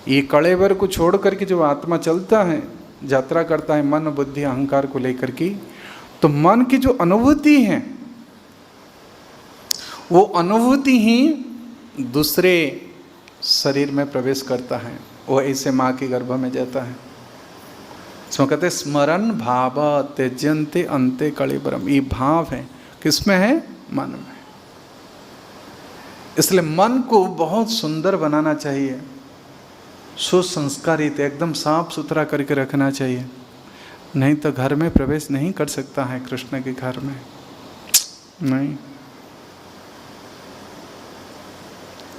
ये कड़ेवर को छोड़ करके जो आत्मा चलता है, यात्रा करता है मन बुद्धि अहंकार को लेकर की, तो मन की जो अनुभूति है, वो अनुभूति ही दूसरे शरीर में प्रवेश करता है। वो ऐसे माँ के गर्भ में जाता है। इसमें कहते स्मरण भाव त्यजन्ते अंते कलेबरम। ये भाव है, किसमें है? मन में। इसलिए मन को बहुत सुंदर बनाना चाहिए, सुसंस्कारित, एकदम साफ सुथरा करके रखना चाहिए। नहीं तो घर में प्रवेश नहीं कर सकता है, कृष्ण के घर में नहीं।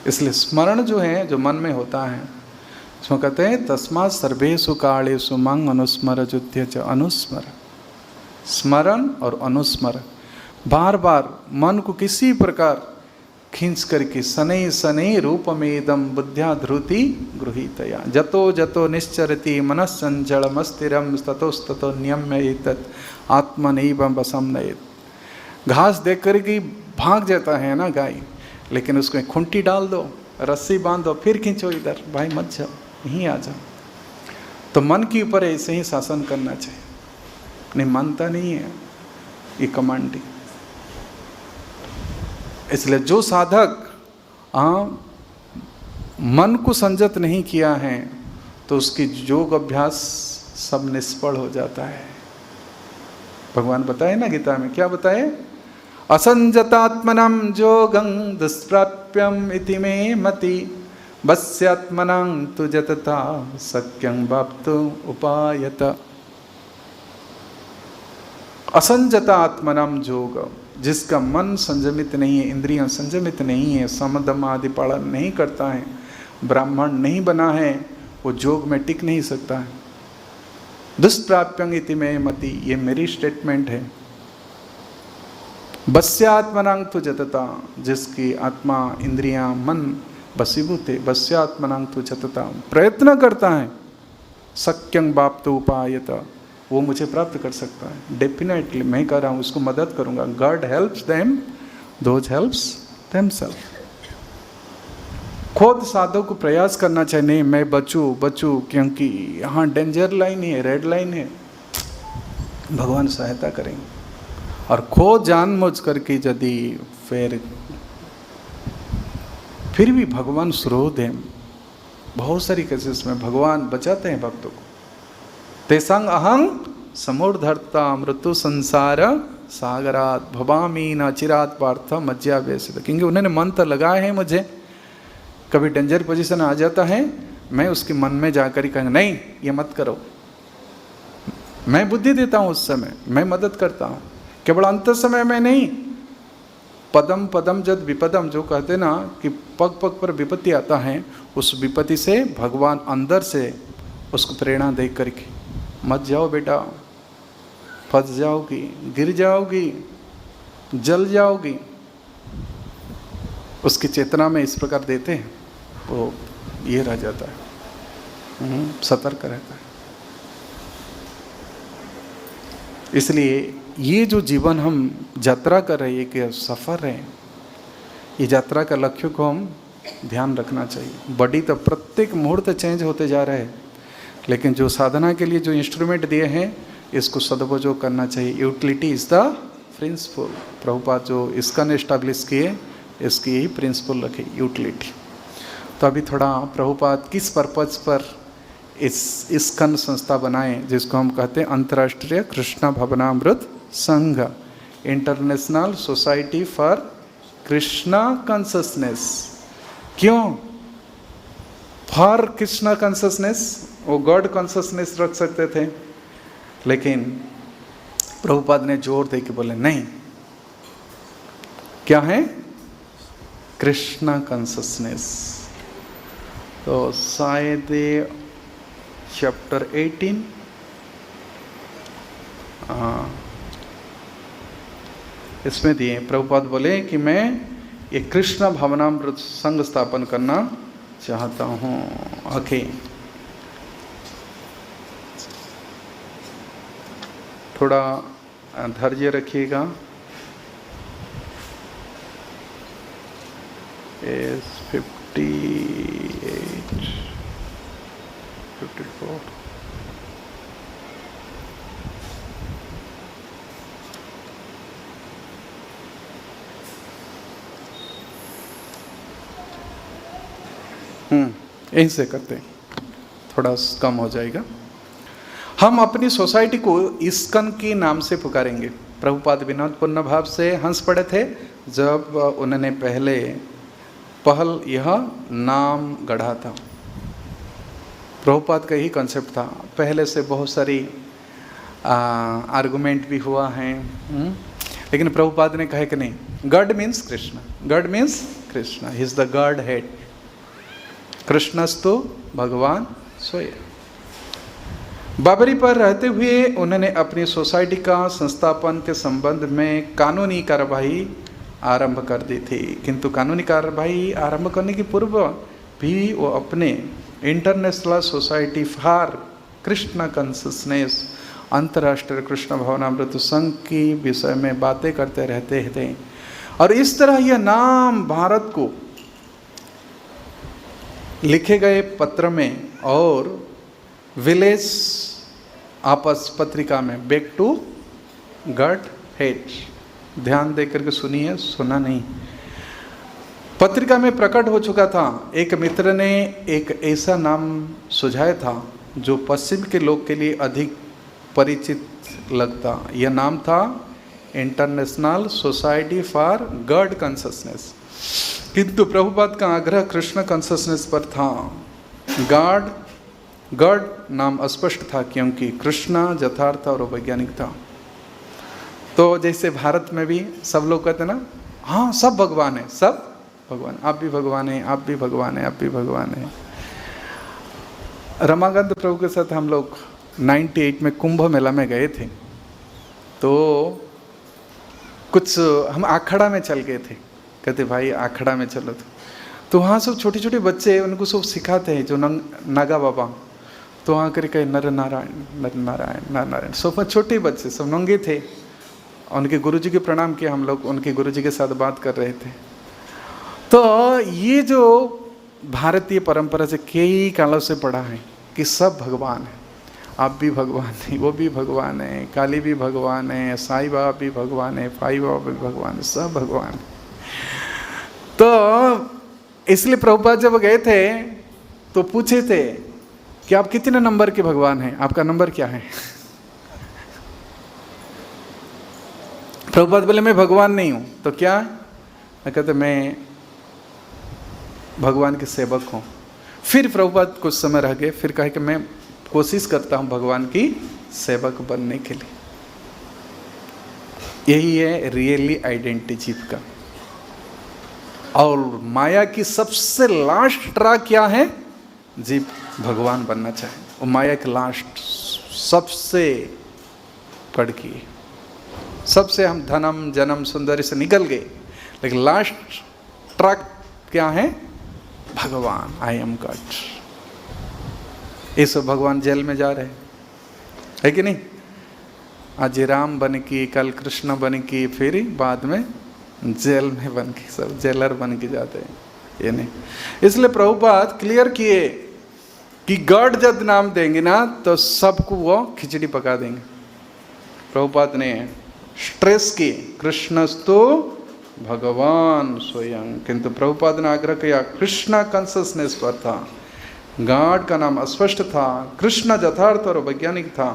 इसलिए स्मरण जो है, जो मन में होता है, उसमें कहते हैं तस्मात् सर्वेषु कालेषु मां अनुस्मर युध्य च अनुस्मर। स्मरण और अनुस्मर, बार बार मन को किसी प्रकार खींच करके शनै शनै रूपमेदम बुद्ध्या धृति गृहीतया जतो जतो निश्चरति मनश्चंचलमस्थिरम ततोस्ततो नियम्य एतत् आत्मनैव वशं नयेत्। घास देख कर के भाग जाता है ना गाय, लेकिन उसको खूंटी डाल दो, रस्सी बांध दो, फिर खींचो इधर, भाई मत जाओ, यहीं आ जाओ। तो मन के ऊपर ऐसे ही शासन करना चाहिए। नहीं मानता नहीं है, ये कमांडिंग। इसलिए जो साधक मन को संयत नहीं किया है तो उसकी योग अभ्यास सब निष्फल हो जाता है। भगवान बताए ना गीता में, क्या बताए? असंजतात्मनम जोगं दुष्प्राप्यम इति मे मति बस्यात्मनं तु जतता शक्यं वाप्तुं उपायत। असंजता आत्मनम योग, जिसका मन संयमित नहीं है, इंद्रियां संयमित नहीं है, समदम आदि पालन नहीं करता है, ब्राह्मण नहीं बना है, वो योग में टिक नहीं सकता है। दुष्प्राप्यं इति मे मति, ये मेरी स्टेटमेंट है। बस्यात्मनांग तु जतता, जिसकी आत्मा इंद्रियां मन बसीभूत है, बस्यात्मनांग तु जतता, प्रयत्न करता है, शक्यं वाप्तुं उपायत, वो मुझे प्राप्त कर सकता है। डेफिनेटली मैं कह रहा हूँ, उसको मदद करूँगा। God helps them, those helps themselves. खुद साधु को प्रयास करना चाहिए, नहीं मैं बचूँ क्योंकि यहाँ डेंजर लाइन है, रेड लाइन है, भगवान सहायता करेंगे। और खो जानबूझ करके यदि फिर भी भगवान स्रोत है। बहुत सारी केसेस में भगवान बचाते हैं भक्तों को। तेसंग अहं समूर्धर्ता मृत्यु संसार सागरात भवामी न चिरात पार्थ मज्जावेशित, क्योंकि उन्होंने मंत्र लगाए हैं मुझे। कभी डेंजर पोजीशन आ जाता है, मैं उसके मन में जाकर ही कहूँगा नहीं ये मत करो। मैं बुद्धि देता हूँ, उस समय मैं मदद करता हूँ, केवल अंत समय में नहीं। पदम पदम जद विपदम, जो कहते ना कि पग पग पर विपत्ति आता है, उस विपत्ति से भगवान अंदर से उसको प्रेरणा दे करके मत जाओ बेटा, फंस जाओगी, गिर जाओगी, जल जाओगी, उसकी चेतना में इस प्रकार देते हैं, वो ये रह जाता है, सतर्क रहता है। इसलिए ये जो जीवन हम यात्रा कर रहे हैं, कि सफ़र है, ये यात्रा का लक्ष्य को हम ध्यान रखना चाहिए। बॉडी तो प्रत्येक मुहूर्त चेंज होते जा रहे हैं, लेकिन जो साधना के लिए जो इंस्ट्रूमेंट दिए हैं, इसको सदुपयोग करना चाहिए। Utility is the principle. Prabhupada जो इसका ने एस्टैब्लिश किए, इसकी यही प्रिंसिपल रखे, यूटिलिटी। तो अभी थोड़ा प्रभुपाद किस पर्पज़ पर इस इस्कन संस्था बनाए, जिसको हम कहते हैं अंतर्राष्ट्रीय कृष्ण भवनामृत संघ, international society for Krishna consciousness. क्यों? फॉर कृष्णा कॉन्शसनेस, वो गॉड कॉन्शसनेस रख सकते थे, लेकिन प्रभुपाद ने जोर दे के बोले नहीं, क्या है? कृष्णा कॉन्शसनेस। तो शायद चैप्टर 18, इसमें दिए प्रभुपाद बोले कि मैं ये कृष्ण भवनामृत संघ स्थापन करना चाहता हूँ। ओके, थोड़ा धैर्य रखिएगा। 58, 54। यहीं से करते हैं, थोड़ा कम हो जाएगा। हम अपनी सोसाइटी को इस्कन के नाम से पुकारेंगे। प्रभुपाद विनोदपूर्ण भाव से हंस पड़े थे जब उन्होंने पहल यह नाम गढ़ा था। प्रभुपाद का यही कॉन्सेप्ट था। पहले से बहुत सारी आर्गुमेंट भी हुआ है, लेकिन प्रभुपाद ने कहा कि नहीं, God means Krishna, God means Krishna, he is the Godhead, कृष्णस्तु भगवान स्वयं। बाबरी पर रहते हुए उन्होंने अपनी सोसाइटी का संस्थापन के संबंध में कानूनी कार्रवाई आरंभ कर दी थी, किंतु कानूनी कार्रवाई आरंभ करने के पूर्व भी वो अपने international society for Krishna consciousness, अंतर्राष्ट्रीय कृष्ण भावनामृत संघ की विषय में बातें करते रहते थे। और इस तरह यह नाम भारत को लिखे गए पत्र में और विलेज आपस पत्रिका में बैक टू गॉड हेड, ध्यान देकर के सुनिए, सुना नहीं, पत्रिका में प्रकट हो चुका था। एक मित्र ने एक ऐसा नाम सुझाया था जो पश्चिम के लोग के लिए अधिक परिचित लगता। यह नाम था international society for God consciousness, किंतु प्रभुपाद का आग्रह कृष्ण कॉन्शसनेस पर था। गॉड नाम अस्पष्ट था क्योंकि कृष्णा यथार्थ और वैज्ञानिक था। तो जैसे भारत में भी सब लोग कहते ना, हाँ सब भगवान है, सब भगवान, आप भी भगवान हैं, आप भी भगवान हैं, आप भी भगवान हैं। रमाकांत प्रभु के साथ हम लोग 98 में कुंभ मेला में गए थे, तो कुछ हम आखड़ा में चल गए थे, कहते भाई आखड़ा में चलो। तो वहाँ सब छोटे छोटे बच्चे, उनको सब सिखाते हैं जो नागा बाबा, तो वहाँ करके नर नारायण नर नारायण नर नारायण, सब छोटे बच्चे सब नंगे थे। उनके गुरुजी के प्रणाम किया हम लोग, उनके गुरुजी के साथ बात कर रहे थे। तो ये जो भारतीय परंपरा से कई कालों से पढ़ा है कि सब भगवान है, आप भी भगवान हैं, वो भी भगवान है, काली भी भगवान है, साईं बाबा भी भगवान है, फाई बाबा भी भगवान है, सब भगवान है। तो इसलिए प्रभुपाद जब गए थे तो पूछे थे कि आप कितने नंबर के भगवान हैं, आपका नंबर क्या है? प्रभुपाद बोले मैं भगवान नहीं हूं। तो क्या? मैं कहते मैं भगवान के सेवक हूं। फिर प्रभुपाद कुछ समय रह गए, फिर कहे कि मैं कोशिश करता हूं भगवान की सेवक बनने के लिए। यही है रियली आइडेंटिटी जीव का। और माया की सबसे लास्ट ट्रैक क्या है? जीव भगवान बनना चाहे, वो माया के लास्ट सबसे कड़की है। सबसे हम धनम जन्म सुंदरी से निकल गए, लेकिन लास्ट ट्रैक क्या है? भगवान, आई एम गॉड। इस भगवान जेल में जा रहे है कि नहीं? आज राम बन की, कल कृष्ण बन की, फिर बाद में जेल में बन के, सब जेलर बन के जाते हैं। ये नहीं, इसलिए प्रभुपाद क्लियर किए कि गॉड जब नाम देंगे ना तो सबको वो खिचड़ी पका देंगे। प्रभुपाद ने स्ट्रेस किए कृष्णस्तु भगवान स्वयं, किंतु प्रभुपाद ने आग्रह किया कृष्णा कॉन्शसनेस पर था। गॉड का नाम अस्पष्ट था, कृष्ण यथार्थ और वैज्ञानिक था।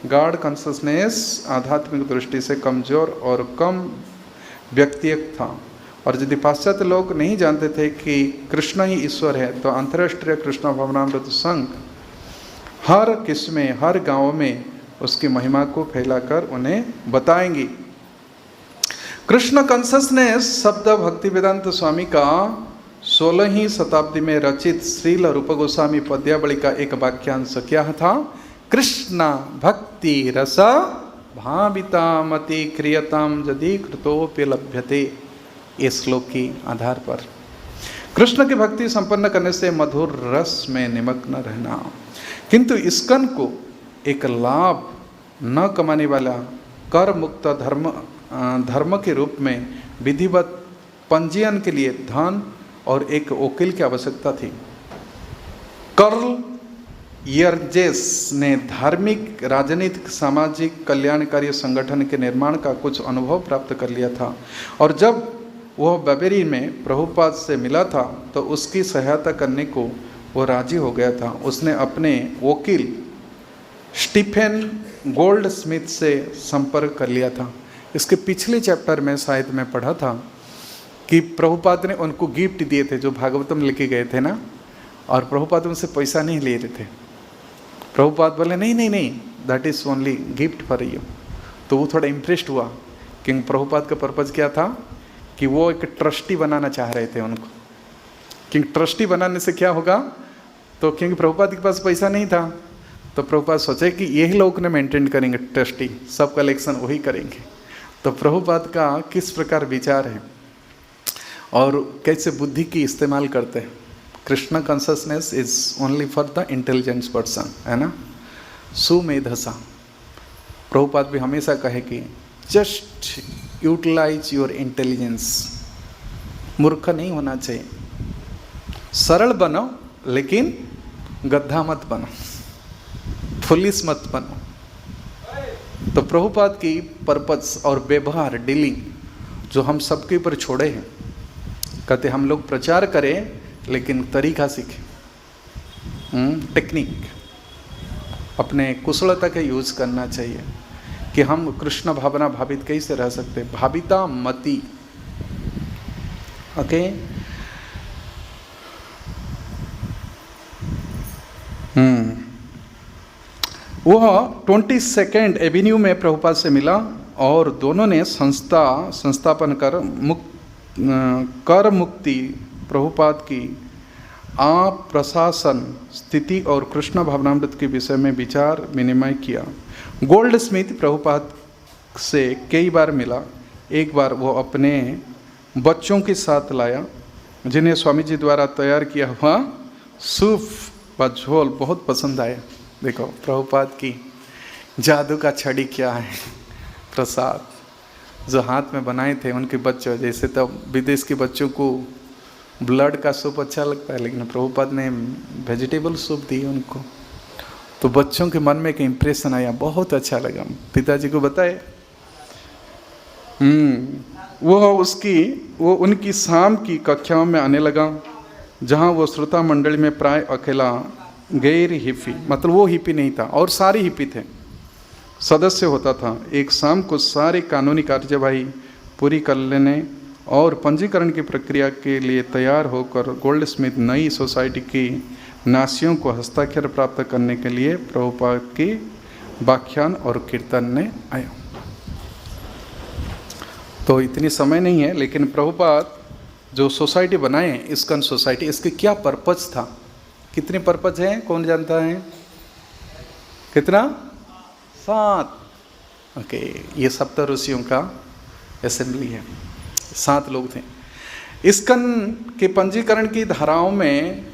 गॉड कॉन्शसनेस आध्यात्मिक दृष्टि से कमजोर और कम व्यक्तिगत था। और यदि पाश्चात्य लोग नहीं जानते थे कि कृष्ण ही ईश्वर है, तो अंतर्राष्ट्रीय कृष्ण भावनामृत संघ हर किस्म हर गांव में उसकी महिमा को फैलाकर उन्हें बताएंगी। कृष्ण कॉन्शसनेस शब्द भक्ति वेदांत स्वामी का 16वीं शताब्दी में रचित श्रील रूप गोस्वामी पद्यावली का एक वाक्यांश क्या था? कृष्ण भक्ति रस भावितामति क्रियताम यदि कृतोपि लभ्यते। इस श्लोक की आधार पर कृष्ण की भक्ति संपन्न करने से मधुर रस में निमग्न रहना, किंतु इस्कन को एक लाभ न कमाने वाला कर मुक्त धर्म के रूप में विधिवत पंजीयन के लिए धन और एक वकील की आवश्यकता थी। कर्ल यर्जेस ने धार्मिक, राजनीतिक, सामाजिक कल्याणकारी संगठन के निर्माण का कुछ अनुभव प्राप्त कर लिया था, और जब वह बैबेरी में प्रभुपाद से मिला था तो उसकी सहायता करने को वो राजी हो गया था। उसने अपने वकील स्टीफेन गोल्डस्मिथ से संपर्क कर लिया था। इसके पिछले चैप्टर में शायद मैं पढ़ा था कि प्रभुपाद ने उनको गिफ्ट दिए थे जो भागवतम लेके गए थे ना, और प्रभुपाद उनसे पैसा नहीं ले रहे थे। प्रभुपाद बोले नहीं नहीं नहीं, that is only gift for you. तो वो थोड़ा इम्प्रेस्ड हुआ, क्योंकि प्रभुपाद का पर्पज़ क्या था कि वो एक ट्रस्टी बनाना चाह रहे थे उनको। क्योंकि ट्रस्टी बनाने से क्या होगा, तो क्योंकि प्रभुपाद के पास पैसा नहीं था, तो प्रभुपाद सोचे कि यही लोग ने मेंटेन करेंगे ट्रस्टी, सब कलेक्शन वही करेंगे। तो प्रभुपाद का किस प्रकार विचार है और कैसे बुद्धि की इस्तेमाल करते हैं। Krishna consciousness is only for the intelligent person, है ना, सुमेधसा। प्रभुपाद भी हमेशा कहे कि जस्ट यूटिलाइज योर इंटेलिजेंस, मूर्ख नहीं होना चाहिए, सरल बनो लेकिन गद्दा मत बनो, फुलिस मत बनो। तो प्रभुपाद की पर्पस और व्यवहार डीलिंग जो हम सबके ऊपर छोड़े हैं, कहते हम लोग प्रचार करें लेकिन तरीका सीखें, टेक्निक अपने कुशलता का यूज करना चाहिए कि हम कृष्ण भावना भावित कैसे रह सकते, भाविता मति। ओके, वह 22nd एवेन्यू में प्रभुपाद से मिला और दोनों ने संस्थापन कर मुक्ति, प्रभुपाद की आप प्रशासन स्थिति और कृष्ण भावनामृत के विषय में विचार विनिमय किया। गोल्ड स्मिथ प्रभुपाद से कई बार मिला। एक बार वो अपने बच्चों के साथ लाया जिन्हें स्वामी जी द्वारा तैयार किया हुआ सूफ व झोल बहुत पसंद आया। देखो प्रभुपाद की जादू का छड़ी क्या है, प्रसाद जो हाथ में बनाए थे उनके बच्चों, जैसे तो विदेश के बच्चों को ब्लड का सूप अच्छा लगता है, लेकिन प्रभुपाद ने वेजिटेबल सूप दी उनको, तो बच्चों के मन में एक इम्प्रेशन आया, बहुत अच्छा लगा। पिताजी को बताए, वो उनकी शाम की कक्षाओं में आने लगा, जहाँ वो श्रोता मंडली में प्राय अकेला गैर हिप्पी, मतलब वो हिप्पी नहीं था और सारे हिप्पी थे, सदस्य होता था। एक शाम को सारी कानूनी कार्यवाही पूरी कर लेने और पंजीकरण की प्रक्रिया के लिए तैयार होकर गोल्ड स्मिथ नई सोसाइटी की नासियों को हस्ताक्षर प्राप्त करने के लिए प्रभुपाद की व्याख्यान और कीर्तन ने आया। तो इतनी समय नहीं है, लेकिन प्रभुपाद जो सोसाइटी बनाए इस्कॉन सोसाइटी, इसके क्या पर्पज था, कितने पर्पज हैं, कौन जानता है? कितना? 7। ओके, ये सप्त ऋषियों का असेंबली है, 7 लोग थे। इस्कॉन के पंजीकरण की धाराओं में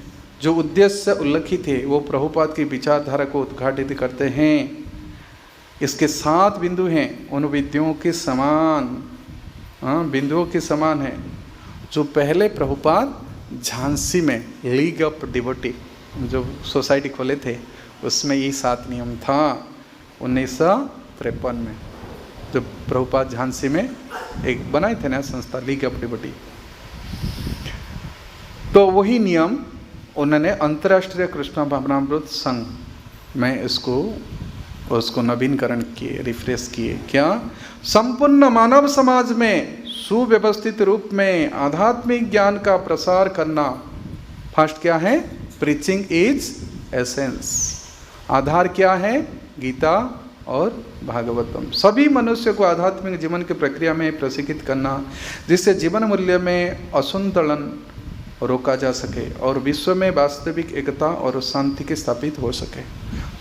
जो उद्देश्य उल्लिखित थे वो प्रभुपाद की विचारधारा को उद्घाटित करते हैं। इसके 7 बिंदु हैं, उन बिंदुओं के समान, बिंदुओं के समान है जो पहले प्रभुपाद झांसी में लीग ऑफ डिवोटी जो सोसाइटी खोले थे उसमें ये 7 नियम था 1953 में, जो प्रभुपाद झांसी में एक बनाए थे ना संस्था लीग ऑफ डिवोटी। तो वही नियम उन्होंने अंतर्राष्ट्रीय कृष्ण भावनामृत संघ में उसको नवीनकरण किए, रिफ्रेश किए। क्या? संपूर्ण मानव समाज में सुव्यवस्थित रूप में आध्यात्मिक ज्ञान का प्रसार करना। फर्स्ट क्या है? Preaching is essence. आधार क्या है? गीता और भागवतम। सभी मनुष्य को आध्यात्मिक जीवन की प्रक्रिया में प्रशिक्षित करना, जिससे जीवन मूल्य में असंतुलन रोका जा सके और विश्व में वास्तविक एकता और शांति की स्थापित हो सके।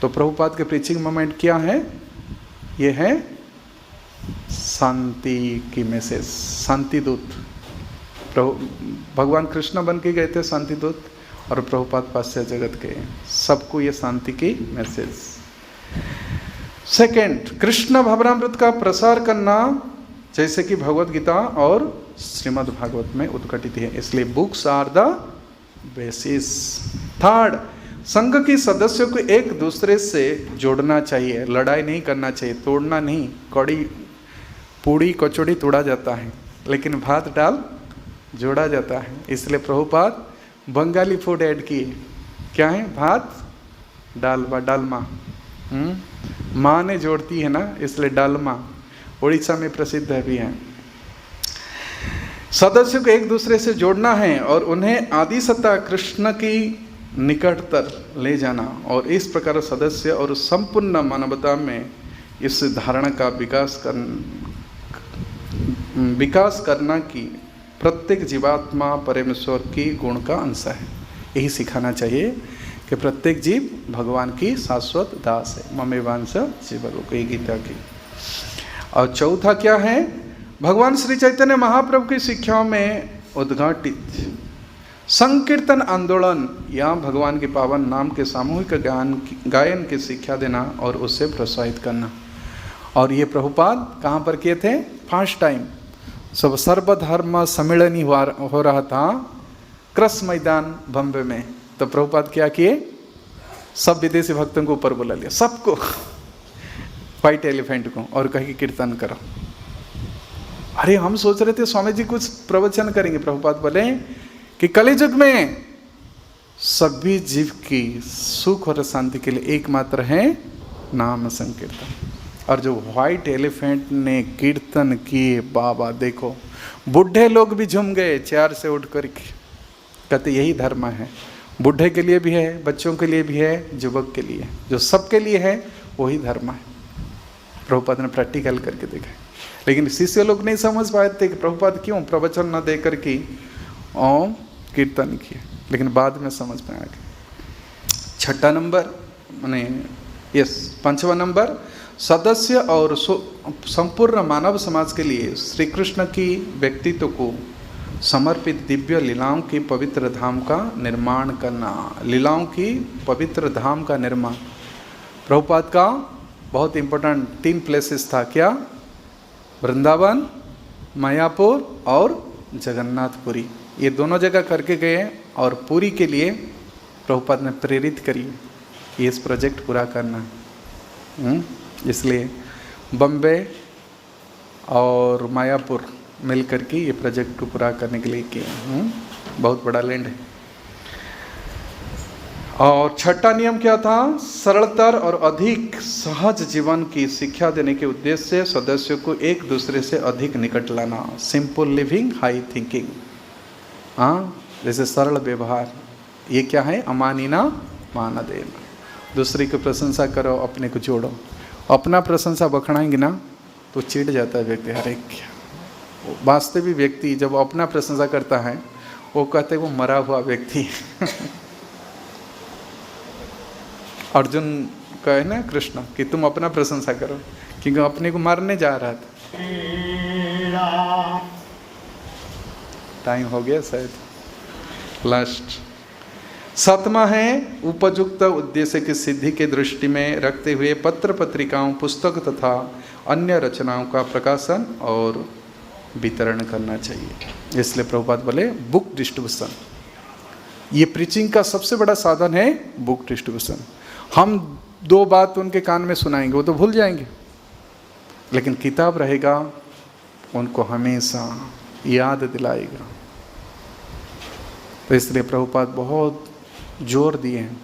तो प्रभुपाद के प्रीचिंग मोमेंट क्या है? ये है शांति की मैसेज, शांति दूत। भगवान कृष्ण बन के गए थे शांति दूत, और प्रभुपाद पाश्चात्य जगत के सबको ये शांति की मैसेज। सेकंड, कृष्ण भावनामृत का प्रसार करना, जैसे कि भगवत गीता और श्रीमद् भागवत में उद्घटित है, इसलिए books are the basis. Third, संघ के सदस्यों को एक दूसरे से जोड़ना चाहिए, लड़ाई नहीं करना चाहिए, तोड़ना नहीं। कड़ी पूड़ी कचौड़ी तोड़ा जाता है, लेकिन भात दाल जोड़ा जाता है। इसलिए प्रभुपाद बंगाली फूड ऐड किए। क्या है? भात डालमा। माँ ने जोड़ती है ना, इसलिए डालमा उड़ीसा में प्रसिद्ध है भी है। सदस्यों को एक दूसरे से जोड़ना है और उन्हें आदि सत्ता कृष्ण की निकटतर ले जाना, और इस प्रकार सदस्य और संपूर्ण मानवता में इस धारणा का विकास करना कि प्रत्येक जीवात्मा परमेश्वर की गुण का अंश है। यही सिखाना चाहिए कि प्रत्येक जीव भगवान की शाश्वत दास है। ममेवांश जीवलोक, ये गीता की। और चौथा क्या है? भगवान श्री चैतन्य महाप्रभु की शिक्षाओं में उद्घाटित। संकीर्तन आंदोलन या भगवान के पावन नाम के सामूहिक गायन की शिक्षा देना और उससे प्रोत्साहित करना। और ये प्रभुपाद कहाँ पर किए थे? फर्स्ट टाइम सब सर्वधर्म सम्मेलन हो रहा था कृष्ण मैदान बम्बे में। तो प्रभुपाद क्या किए? सब विदेशी भक्तों को ऊपर बुला लिया, सबको, व्हाइट एलिफेंट को, और कहीं कीर्तन करो। अरे हम सोच रहे थे स्वामी जी कुछ प्रवचन करेंगे। प्रभुपाद बोले कि कलियुग में सभी जीव की सुख और शांति के लिए एकमात्र है नाम संकीर्तन। और जो व्हाइट एलिफेंट ने कीर्तन किए, बाबा देखो, बूढ़े लोग भी झूम गए चेयर से उठ कर के। कहते यही धर्म है, बूढ़े के लिए भी है, बच्चों के लिए भी है, युवक के लिए, जो सबके लिए है वही धर्म है। प्रभुपाद ने प्रैक्टिकल करके देखा। लेकिन शिष्य लोग नहीं समझ पाए थे कि प्रभुपाद क्यों प्रवचन न दे करके ओम कीर्तन किए, लेकिन बाद में समझ में आ गया। छठा नंबर माने पांचवा नंबर, सदस्य और संपूर्ण मानव समाज के लिए श्री कृष्ण की व्यक्तित्व को समर्पित दिव्य लीलाओं की पवित्र धाम का निर्माण करना। लीलाओं की पवित्र धाम का निर्माण। प्रभुपाद का बहुत इंपॉर्टेंट 3 प्लेसेस था। क्या? वृंदावन, मायापुर और जगन्नाथपुरी। ये दोनों जगह करके गए और पूरी के लिए प्रभुपाद ने प्रेरित करी कि इस प्रोजेक्ट पूरा करना। इसलिए बम्बे और मायापुर मिल करके ये प्रोजेक्ट को पूरा करने के लिए किया। बहुत बड़ा लैंड है। और छठा नियम क्या था? सरलतर और अधिक सहज जीवन की शिक्षा देने के उद्देश्य से सदस्यों को एक दूसरे से अधिक निकट लाना। Simple living, high thinking. जैसे सरल व्यवहार। ये क्या है? अमानिना मान देना। दूसरे की प्रशंसा करो, अपने को जोड़ो। अपना प्रशंसा बखड़ाएंगे ना तो चिढ़ जाता है व्यक्ति। अरे क्या वास्तविक व्यक्ति जब अपना प्रशंसा करता है वो कहते हैं वो मरा हुआ व्यक्ति। अर्जुन कहे ना कृष्ण कि तुम अपना प्रशंसा करो, क्योंकि अपने को मारने जा रहा था। टाइम हो गया शायद, लास्ट। सातवां है उपयुक्त उद्देश्य की सिद्धि के दृष्टि में रखते हुए पत्र पत्रिकाओं, पुस्तक तथा अन्य रचनाओं का प्रकाशन और वितरण करना चाहिए। इसलिए प्रभुपाद बोले बुक डिस्ट्रीब्यूशन। ये प्रीचिंग का सबसे बड़ा साधन है बुक डिस्ट्रीब्यूशन। हम 2 बात उनके कान में सुनाएंगे, वो तो भूल जाएंगे, लेकिन किताब रहेगा उनको हमेशा याद दिलाएगा। तो इसलिए प्रभुपाद बहुत जोर दिए हैं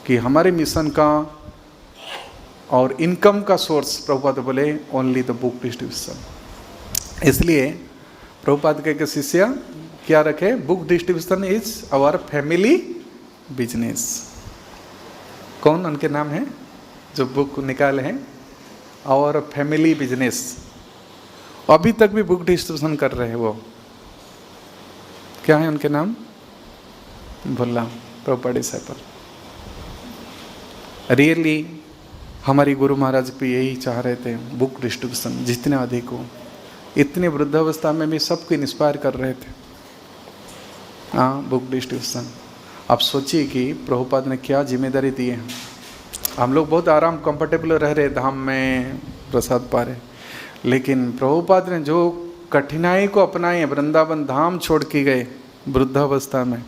कि हमारे मिशन का और इनकम का सोर्स प्रभुपाद बोले ओनली द बुक डिस्ट्रीब्यूशन। इसलिए प्रभुपाद के शिष्य क्या रखे? Book distribution is our family business. कौन उनके नाम है जो बुक निकाले हैं? Our family business. अभी तक भी बुक डिस्ट्रीब्यूशन कर रहे हैं वो। क्या है उनके नाम? भुल्ला। प्रभुपाद डिसाइपल। रियली हमारी गुरु महाराज भी यही चाह रहे थे, बुक डिस्ट्रीब्यूशन जितने अधिक हो। इतने वृद्धावस्था में भी सबको इंस्पायर कर रहे थे। Book distribution. आप सोचिए कि प्रभुपाद ने क्या जिम्मेदारी दी है। हम लोग बहुत आराम कंफर्टेबल रह रहे धाम में, प्रसाद पा रहे, लेकिन प्रभुपाद ने जो कठिनाई को अपनाई, वृंदावन धाम छोड़ के गए वृद्धावस्था में।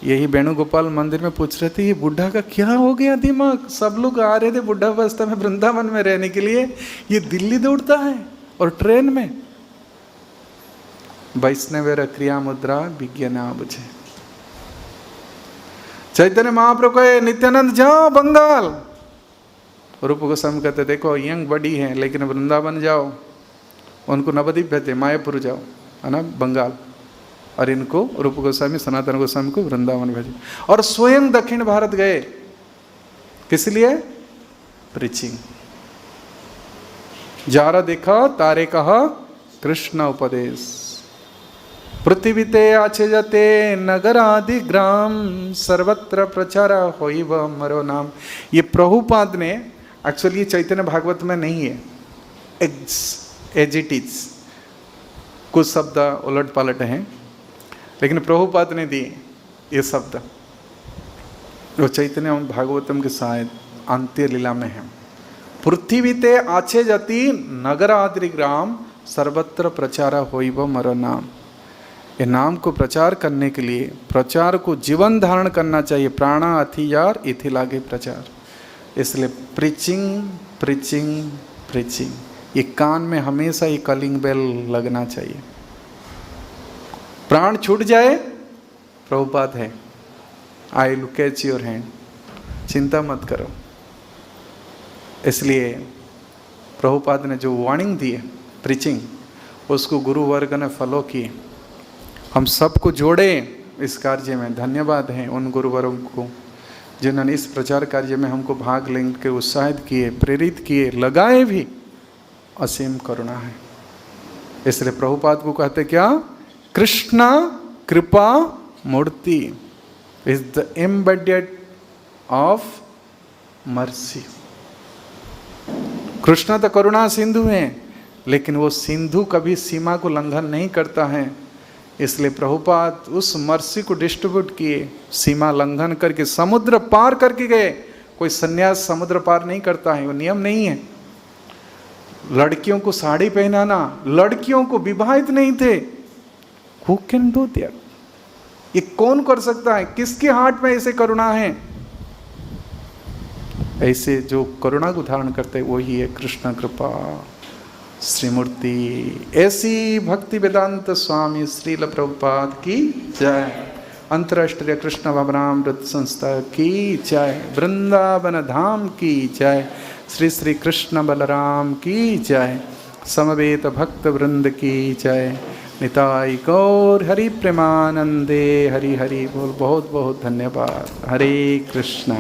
यही वेणुगोपाल मंदिर में पूछ रहे थे ये बुढ़ा का क्या हो गया दिमाग? सब लोग आ रहे थे बुढ़ावस्था में वृंदावन में रहने के लिए, ये दिल्ली दौड़ता है और ट्रेन में। वैष्णवेर क्रिया मुद्रा विज्ञान बुझे। चैतन्य महाप्रभु कहे नित्यानंद जाओ बंगाल। रूप गोस्वामी कहते देखो यंग बड़ी है लेकिन वृंदावन जाओ, उनको नवद्वीप कहते, मायापुर जाओ, है ना, बंगाल। और इनको रूप गोस्वामी सनातन गोस्वामी को वृंदावन भेजे। और स्वयं दक्षिण भारत गए, किस लिए? प्रीचिंग। जारा देखा तारे कहा कृष्ण उपदेश। पृथ्वी ते आचे जाते नगर आदि ग्राम, सर्वत्र प्रचारा होई व मरो नाम। ये प्रभुपाद ने एक्चुअली चैतन्य भागवत में नहीं है, एज इट इज। कुछ शब्द उलट पलट हैं, लेकिन प्रभुपाद ने दिए ये शब्द, वो चैतन्य भागवतम के शायद अंत्य लीला में है। पृथ्वीते आछे जाति नगर आदि ग्राम सर्वत्र प्रचार होइब मर नाम। ये नाम को प्रचार करने के लिए, प्रचार को जीवन धारण करना चाहिए। प्राणा अथि यार इथि लागे प्रचार। इसलिए प्रीचिंग प्रीचिंग प्रीचिंग, ये कान में हमेशा ये कलिंग बेल लगना चाहिए। प्राण छूट जाए, प्रभुपाद है, I will catch your hand, चिंता मत करो। इसलिए प्रभुपाद ने जो वार्निंग दी है प्रीचिंग, उसको गुरु वर्ग ने फॉलो किए। हम सबको जोड़े इस कार्य में। धन्यवाद है उन गुरुवरों को जिन्होंने इस प्रचार कार्य में हमको भाग लेने के उत्साहित किए, प्रेरित किए, लगाए भी। असीम करुणा है। इसलिए प्रभुपाद को कहते क्या? कृष्णा कृपा मूर्ति is the embodiment of mercy. Krishna तो करुणा सिंधु है, लेकिन वो सिंधु कभी सीमा को लंघन नहीं करता है। इसलिए प्रभुपाद उस मर्सी को डिस्ट्रीब्यूट किए, सीमा लंघन करके समुद्र पार करके गए। कोई सन्यास समुद्र पार नहीं करता है, वो नियम नहीं है। लड़कियों को साड़ी पहनाना, लड़कियों को विवाहित नहीं थे। Who can do that? ये कौन कर सकता है? किसके हाथ में ऐसे करुणा है? ऐसे जो करुणा को धारण करते हैं वही है कृष्ण कृपा श्रीमूर्ति। ऐसी भक्ति वेदांत स्वामी श्रील प्रभुपाद की जय। अंतर्राष्ट्रीय कृष्ण भावनामृत संस्था की जय। वृंदावन धाम की जय। श्री श्री कृष्ण बलराम की जय। समवेत भक्त वृंद की जय। निताई गौर हरि प्रेमानंदे हरि हरि बोल। बहुत बहुत धन्यवाद। हरे कृष्ण।